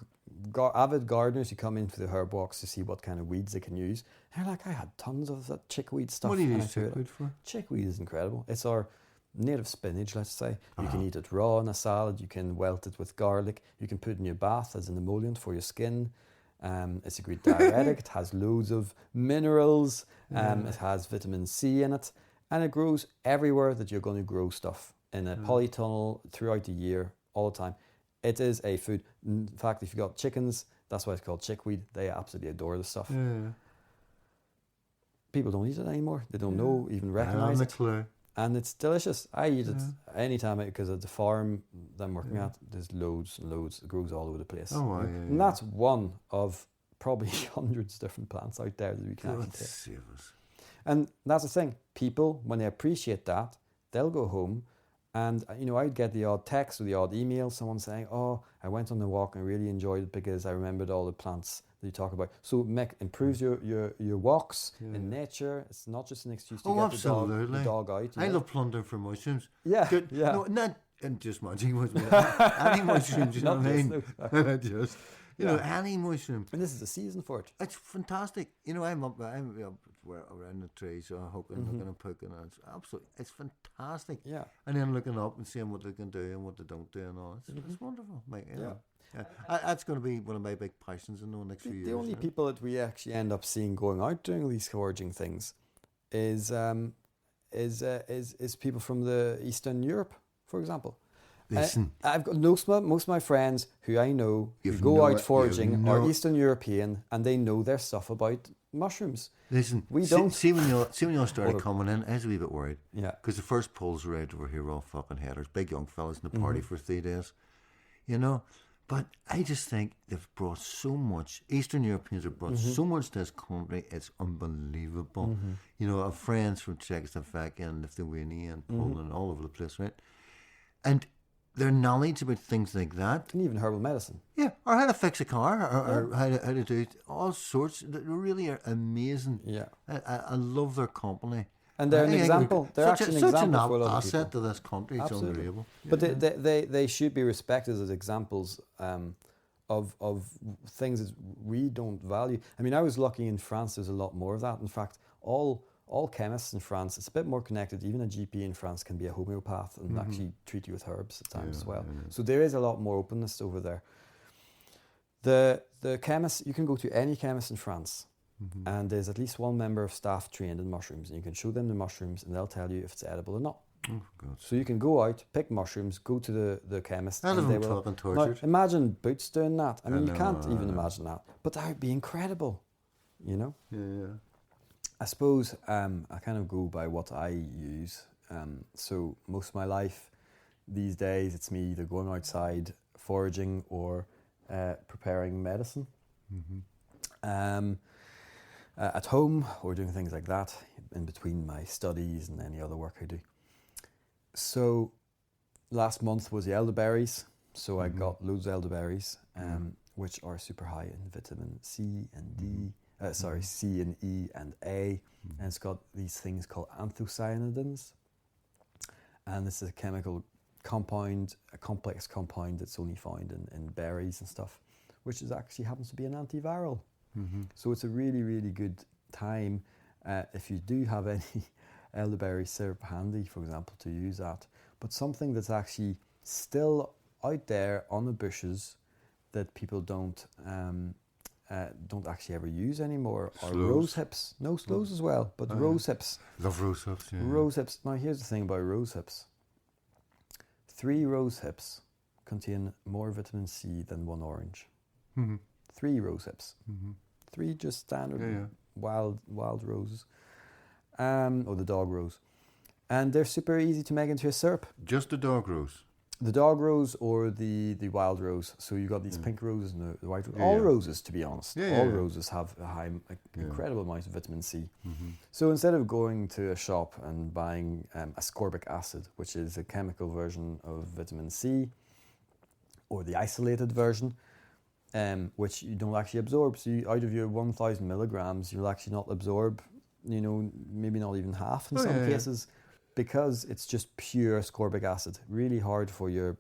avid gardeners who come in for the herb walks to see what kind of weeds they can use. They're like, I had tons of that chickweed stuff. What do you use chickweed for? Chickweed is incredible. It's our native spinach, let's say. You can eat it raw in a salad. You can welt it with garlic. You can put it in your bath as an emollient for your skin. It's a great diuretic. It has loads of minerals. It has vitamin C in it. And it grows everywhere that you're going to grow stuff. In a polytunnel throughout the year, all the time. It is a food. In fact, if you've got chickens, that's why it's called chickweed. They absolutely adore the stuff. Yeah. People don't eat it anymore. They don't know, even recognize it. Clue. And it's delicious. I eat it anytime because at the farm that I'm working at, there's loads and loads. It grows all over the place. Oh, wow, And that's one of probably hundreds of different plants out there that we can actually take. Save us. And that's the thing. People, when they appreciate that, they'll go home. And, I'd get the odd text or the odd email, someone saying, oh, I went on the walk and I really enjoyed it because I remembered all the plants that you talk about. So it improves your walks in nature. It's not just an excuse to get the dog out. I love plundering for mushrooms. Yeah, Good. yeah. No, not and just magic mushrooms. Any mushrooms, you know what I mean? Just, any mushroom. And this is the season for it. It's fantastic. I'm up around the trees, so hooking and poking, and it's absolutely, it's fantastic. Yeah. And then looking up and seeing what they can do and what they don't do and all. It's wonderful, mate. Yeah. That's going to be one of my big passions in the next few years. The only people that we actually end up seeing going out doing these foraging things is people from the Eastern Europe, for example. Listen, I've got most of my friends who I know who go out foraging are Eastern European, and they know their stuff about mushrooms. Listen, we don't see when you all started coming in. I was a wee bit worried. Yeah, because the first polls were out over here were all fucking headers, big young fellas in the party for 3 days, But I just think they've brought so much. Eastern Europeans have brought so much to this country. It's unbelievable. I have friends from Czechoslovakia and Lithuania and Poland and all over the place, right? And their knowledge about things like that. And even herbal medicine. Yeah, or how to fix a car, or how to do all sorts. They really are amazing. Yeah. I love their company. And they're an example. They're actually an example for a lot of people. Asset to this country. It's unbelievable. But they should be respected as examples of things that we don't value. I mean, I was lucky in France. There's a lot more of that. In fact, all chemists in France, it's a bit more connected. Even a GP in France can be a homeopath and actually treat you with herbs at times as well. Yeah. So there is a lot more openness over there. The chemists, you can go to any chemist in France, and there's at least one member of staff trained in mushrooms, and you can show them the mushrooms and they'll tell you if it's edible or not. Oh, God. So you can go out, pick mushrooms, go to the chemist. I love talking tortured. Now, imagine Boots doing that. I mean, you can't even imagine that. But that would be incredible, Yeah. I suppose I kind of go by what I use. So most of my life these days, it's me either going outside foraging or preparing medicine. At home or doing things like that in between my studies and any other work I do. So last month was the elderberries. So I got loads of elderberries, which are super high in vitamin C and D. C and E and A, and it's got these things called anthocyanidins, and this is a chemical compound, a complex compound that's only found in berries and stuff, which is actually happens to be an antiviral. So it's a really, really good time if you do have any elderberry syrup handy, for example, to use that. But something that's actually still out there on the bushes that people don't actually ever use anymore are rose hips. No, sloes as well, but rose hips. Love rose hips, yeah. Rose hips. Now here's the thing about rose hips. 3 rose hips contain more vitamin C than 1 orange. 3 rose hips. 3 just standard wild roses. Or the dog rose. And they're super easy to make into a syrup. Just the dog rose? The dog rose or the wild rose. So you got these pink roses and the white rose. All roses, to be honest. All roses have a high, incredible amount of vitamin C. So instead of going to a shop and buying ascorbic acid, which is a chemical version of vitamin C, or the isolated version, which you don't actually absorb. So out of your 1,000 milligrams, you'll actually not absorb, maybe not even half in some cases. because it's just pure ascorbic acid, really hard for your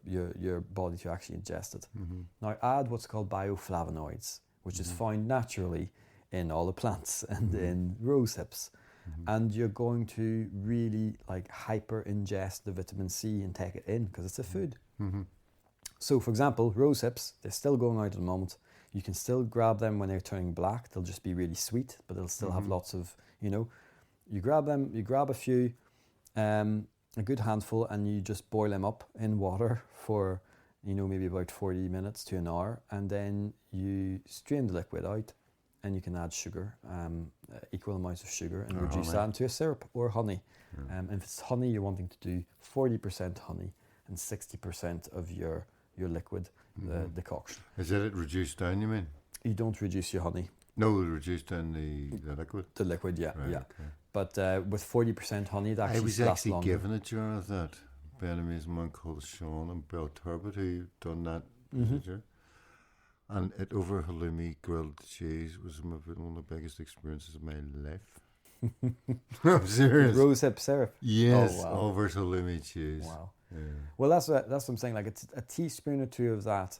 body to actually ingest it. Mm-hmm. Now add what's called bioflavonoids, which is found naturally in all the plants and in rose hips. And you're going to really like hyper ingest the vitamin C and take it in because it's a food. Mm-hmm. So for example, rose hips, they're still going out at the moment. You can still grab them when they're turning black. They'll just be really sweet, but they'll still have lots of, you grab them, you grab a few, a good handful, and you just boil them up in water for, maybe about 40 minutes to an hour, and then you strain the liquid out, and you can add sugar, equal amounts of sugar, and reduce that into a syrup or honey. If it's honey, you're wanting to do 40% honey and 60% of your liquid decoction. Is that it reduced down, you mean? You don't reduce your honey. No, it reduced down the liquid. The liquid, yeah, Right, yeah. okay. But with 40% honey, it actually I was lasts actually longer. given a jar of that by an amazing man called Sean in Belturbet who done that procedure. And it over halloumi grilled cheese was one of the biggest experiences of my life. I'm serious. Rose hip syrup. Yes, Oh, wow. over halloumi cheese. Wow. Yeah. Well, that's what I'm saying. Like a teaspoon or two of that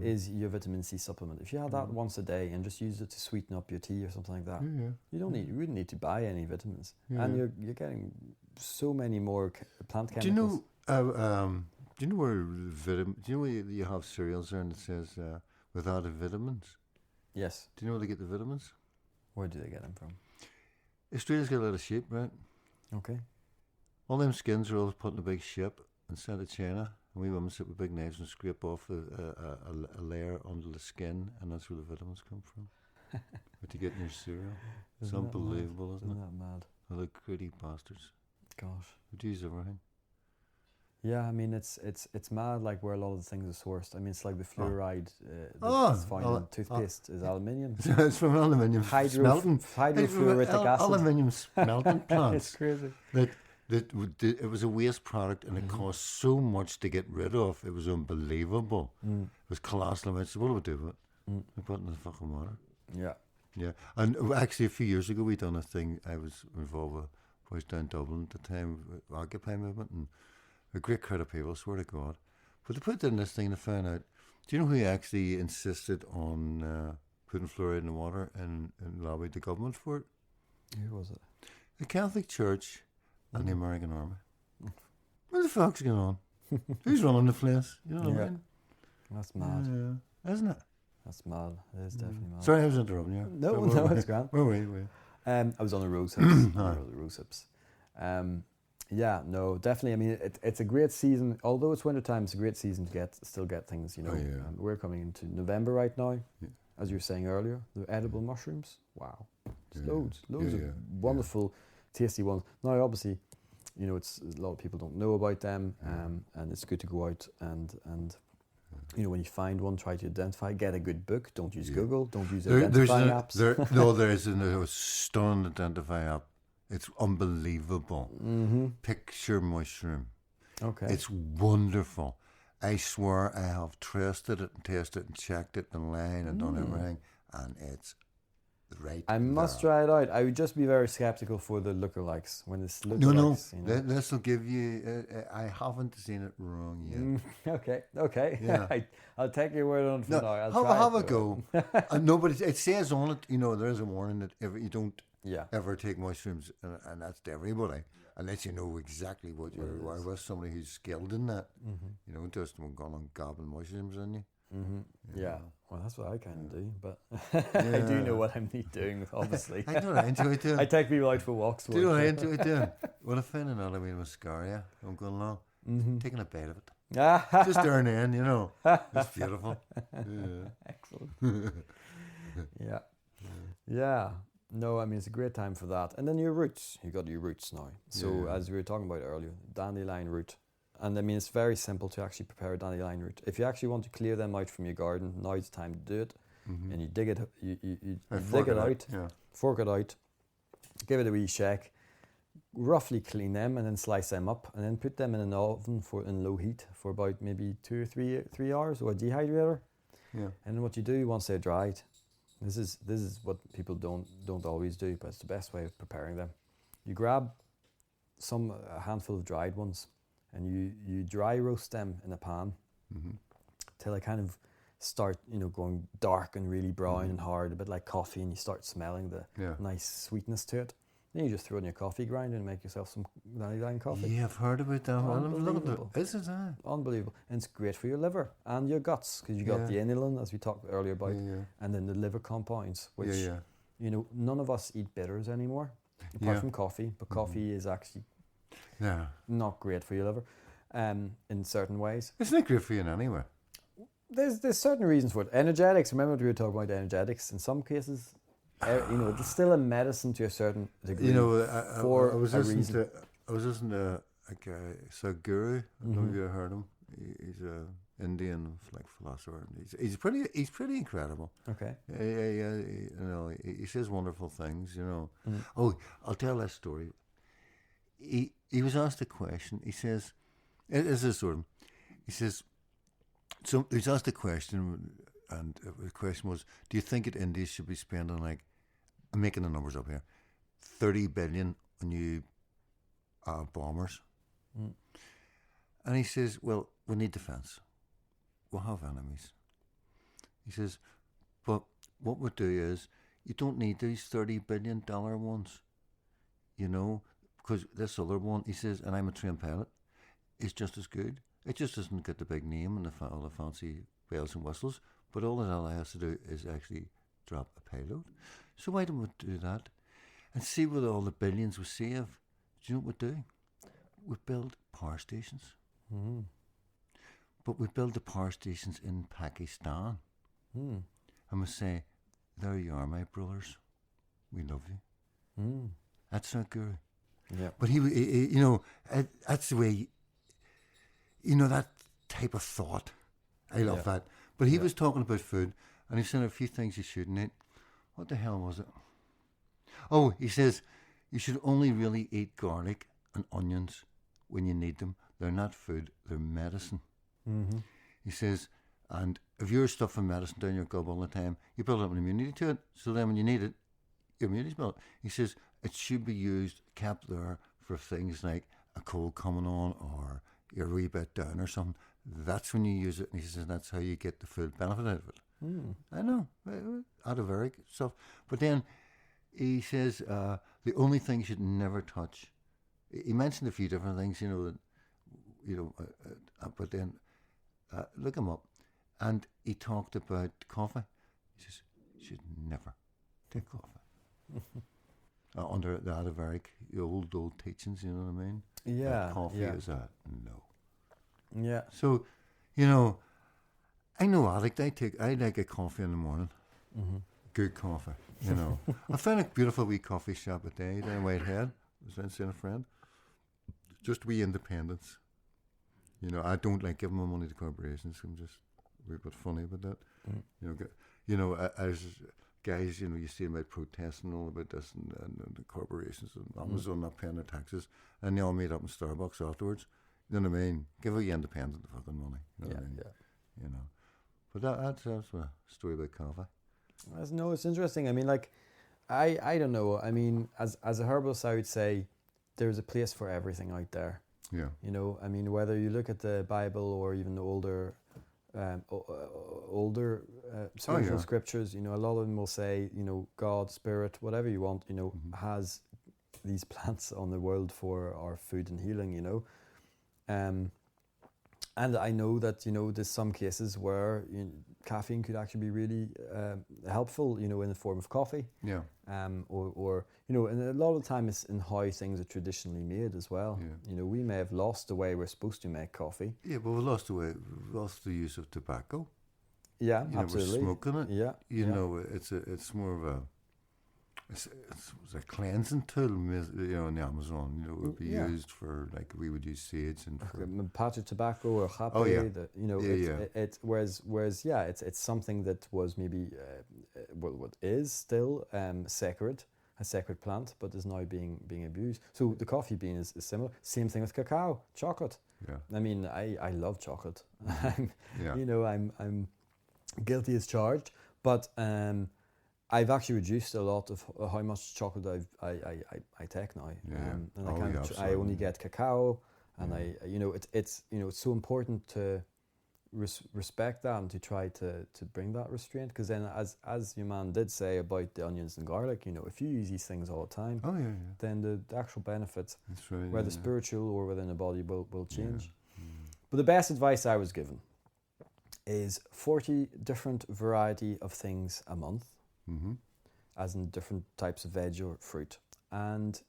is your vitamin C supplement. If you had that once a day and just use it to sweeten up your tea or something like that, you wouldn't need to buy any vitamins, and you're getting so many more plant chemicals. Do you know where you have cereals there and it says without the vitamins? Yes. Do you know where they get the vitamins? Where do they get them from? Australia's got a lot of sheep, right? Okay. All them skins are always put in a big ship and sent to China. And we women sit with big knives and scrape off a layer under the skin, and that's where the vitamins come from. What you get in your cereal. It's unbelievable, isn't it? Isn't that mad? Oh, the greedy bastards. Gosh. Who use everything? Yeah, I mean it's mad like where a lot of the things are sourced. I mean it's like the fluoride that's found in toothpaste is aluminium. It's from aluminium smelting. Hydrofluoric acid. Aluminium smelting plants. It's crazy. It was a waste product and it cost so much to get rid of. It was unbelievable. It was colossal amounts. What do we do with it? We put it in the fucking water. Yeah. Yeah. And actually a few years ago we done a thing. I was involved with boys down Dublin at the time, Occupy movement, and a great crowd of people, swear to God. But they put in this thing and found out, do you know who actually insisted on putting fluoride in the water and lobbied the government for it? Who was it? The Catholic Church and the American Army. What the fuck's going on? Who's running the place? You know what I mean? That's mad. Yeah. Isn't it? That's mad. It is definitely mad. Sorry, I was interrupting you. No, it's grand. Where were you? I was on the rose hips. Yeah, no, definitely. I mean, it's a great season. Although it's winter time, it's a great season to still get things. We're coming into November right now, as you were saying earlier. The edible mushrooms. Wow, loads of wonderful, tasty ones. Now, obviously, it's a lot of people don't know about them, and it's good to go out and when you find one, try to identify. Get a good book. Don't use Google. Don't use identifying apps. There's a stunning identify app. It's unbelievable. Picture mushroom. Okay. It's wonderful. I swear I have trusted it and tested it and checked it online and done everything, and it's right. I must try it out. I would just be very skeptical for the lookalikes when it's lookalikes. No. This will give you. I haven't seen it wrong yet. Okay. Yeah. I'll take your word on it for now. I'll have a go. No, but it says on it. There is a warning that if you don't. Ever take mushrooms, and that's to everybody, unless you know exactly what you're with somebody who's skilled in that. Just gone on gobbling mushrooms on you. Yeah, well, that's what I kind of do, but I do know what I'm doing, obviously. I know what I enjoy doing. I take people out for walks. Do you know what I enjoy doing? Well, I found another way mascara. I'm going along, taking a bite of it. Just there and then, it's beautiful. Excellent. Yeah. No, I mean, it's a great time for that. And then your roots. You got your roots now. So as we were talking about earlier, dandelion root. And I mean, it's very simple to actually prepare a dandelion root. If you actually want to clear them out from your garden, now's the time to do it. And you dig it, you dig it out, fork it out, give it a wee shake, roughly clean them, and then slice them up, and then put them in an oven in low heat for about maybe 2 or 3 hours, or a dehydrator. And then what you do once they're dried. This is what people don't always do, but it's the best way of preparing them. You grab a handful of dried ones, and you dry roast them in a pan till they kind of start, going dark and really brown and hard, a bit like coffee, and you start smelling the nice sweetness to it. Then you just throw in your coffee grinder and make yourself some dandelion coffee. Yeah, I've heard about that. Unbelievable. Is it? Unbelievable. And it's great for your liver and your guts, because you got the inulin, as we talked earlier about, and then the liver compounds, which, none of us eat bitters anymore, apart from coffee, but coffee is actually not great for your liver in certain ways. It's not great for you in any way. There's certain reasons for it. Energetics, remember we were talking about energetics, in some cases, it's still a medicine to a certain degree. I was listening to a guy, Sadhguru. I don't know if you ever heard him. He's a Indian philosopher. He's pretty incredible. Okay. He says wonderful things. Oh, I'll tell that story. He was asked a question. He says, "Is this sort of?" He says, "So he was asked a question, and the question was, do you think that India should be spending I'm making the numbers up here, 30 billion on new bombers?" And he says, "Well, we need defence. We'll have enemies." He says, "But what we'll do is, you don't need these $30 billion ones, because this other one," he says, "and I'm a trained pilot, is just as good. It just doesn't get the big name and all the fancy bells and whistles, but all it has to do is actually drop a payload. So why don't we do that? And see what all the billions we save. Do you know what we do? We build power stations. But we build the power stations in Pakistan. And we say, there you are, my brothers. We love you." That's not good. Yeah. But he that's the way, that type of thought. I love that. But he was talking about food, and he said a few things you shouldn't eat. What the hell was it? Oh, he says, you should only really eat garlic and onions when you need them. They're not food, they're medicine. He says, and if you're stuffing medicine down your gob all the time, you build up an immunity to it, so then when you need it, your immunity's built. He says, it should be kept there for things like a cold coming on, or you're a wee bit down or something. That's when you use it. And he says, that's how you get the full benefit out of it. I know, Adaveric stuff. But then he says, the only thing you should never touch. He mentioned a few different things, but then look him up. And he talked about coffee. He says, you should never take coffee. Under the Adaveric, the old teachings, you know what I mean? Yeah. Coffee is a no. Yeah. So, I'm no addict. I like a coffee in the morning. Good coffee, I found a beautiful wee coffee shop at day down in Whitehead. I was seeing a friend. Just wee independence. I don't like giving my money to corporations. I'm just a bit funny about that. As guys, you see them out protesting all about this and the corporations and Amazon not paying their taxes, and they all meet up in Starbucks afterwards. You know what I mean? Give your independent the fucking money. You know what I mean? But that's a story about coffee. No, it's interesting. I mean, I don't know. I mean, as a herbalist, I would say there's a place for everything out there. Yeah. I mean, whether you look at the Bible or even the older spiritual scriptures, a lot of them will say, God, spirit, whatever you want, has these plants on the world for our food and healing, and I know that, there's some cases where caffeine could actually be really helpful, in the form of coffee. Yeah. Or and a lot of the time it's in how things are traditionally made as well. Yeah. We may have lost the way we're supposed to make coffee. Yeah, but we lost the use of tobacco. Yeah, absolutely. We're smoking it. Yeah. It's more of it's a cleansing tool, in the Amazon. It would be used for, we would use sage and for patch of tobacco or happy. Oh yeah. Whereas it's something that was maybe what is still sacred, a sacred plant, but is now being abused. So the coffee bean is similar. Same thing with cacao, chocolate. Yeah. I mean, I love chocolate. I'm guilty as charged, but I've actually reduced a lot of how much chocolate I take now. Yeah. And Oh, yeah, I only absolutely. get cacao, and Yeah. it's so important to respect that and to try to bring that restraint, because then as your man did say about the onions and garlic, if you use these things all the time, Oh, yeah, yeah. then the actual benefits, That's right. whether yeah. spiritual or within the body, will change. Yeah. But the best advice I was given is 40 different variety of things a month, Mm-hmm. as in different types of veg or fruit, and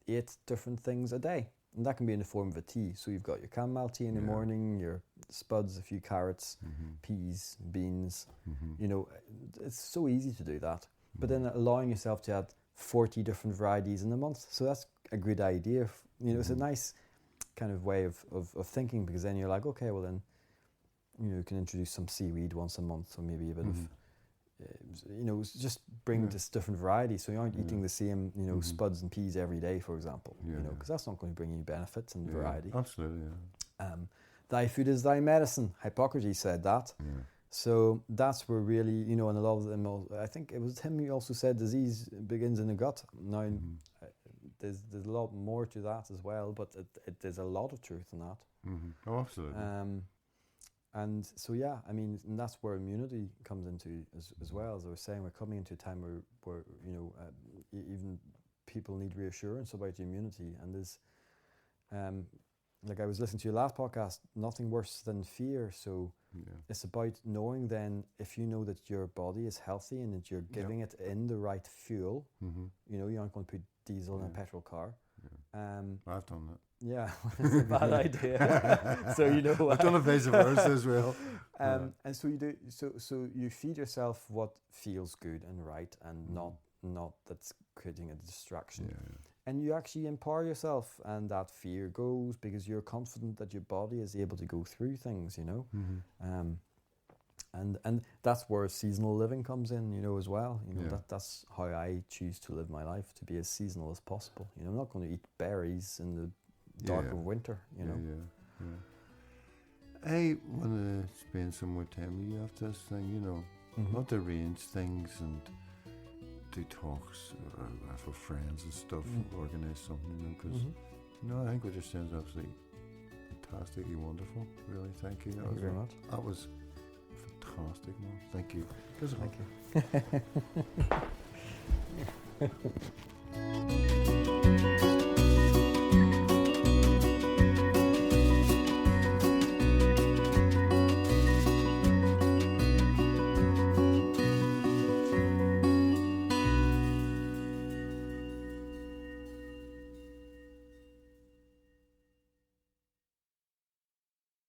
8 different things a day. And that can be in the form of a tea. So you've got your chamomile tea in the Yeah. morning, your spuds, a few carrots, Mm-hmm. peas, beans. Mm-hmm. It's so easy to do that. But then allowing yourself to add 40 different varieties in a month. So that's a good idea. It's a nice kind of way of thinking, because then you're like, okay, well then, you can introduce some seaweed once a month, or maybe a bit of, just bring this different variety. So you aren't eating the same, spuds and peas every day, for example, because that's not going to bring you benefits and variety. Absolutely, yeah. Thy food is thy medicine. Hippocrates said that. Yeah. So that's where really, and a lot of them, I think it was him who also said disease begins in the gut. Now, there's a lot more to that as well, but there's a lot of truth in that. Mm-hmm. Oh, absolutely. And so, and that's where immunity comes into as well. As I was saying, we're coming into a time where even people need reassurance about immunity. And there's, like I was listening to your last podcast, nothing worse than fear. So it's about knowing then, if you know that your body is healthy and that you're giving it in the right fuel, you aren't going to put diesel in a petrol car. I've done that. Yeah, it's a bad idea. So I've done a vice versa as well. And so you do. So you feed yourself what feels good and right, and not that's creating a distraction. Yeah. And you actually empower yourself, and that fear goes because you're confident that your body is able to go through things. And that's where seasonal living comes in, as well. That's how I choose to live my life, to be as seasonal as possible. I'm not going to eat berries in the dark of winter, Yeah. I want to spend some more time with you after this thing, not to arrange things and do talks for friends and stuff, organise something, because, I think what you're saying is absolutely fantastically wonderful. Really, thank you. Thank you very much. That was fantastic, man. Thank you. Thank you.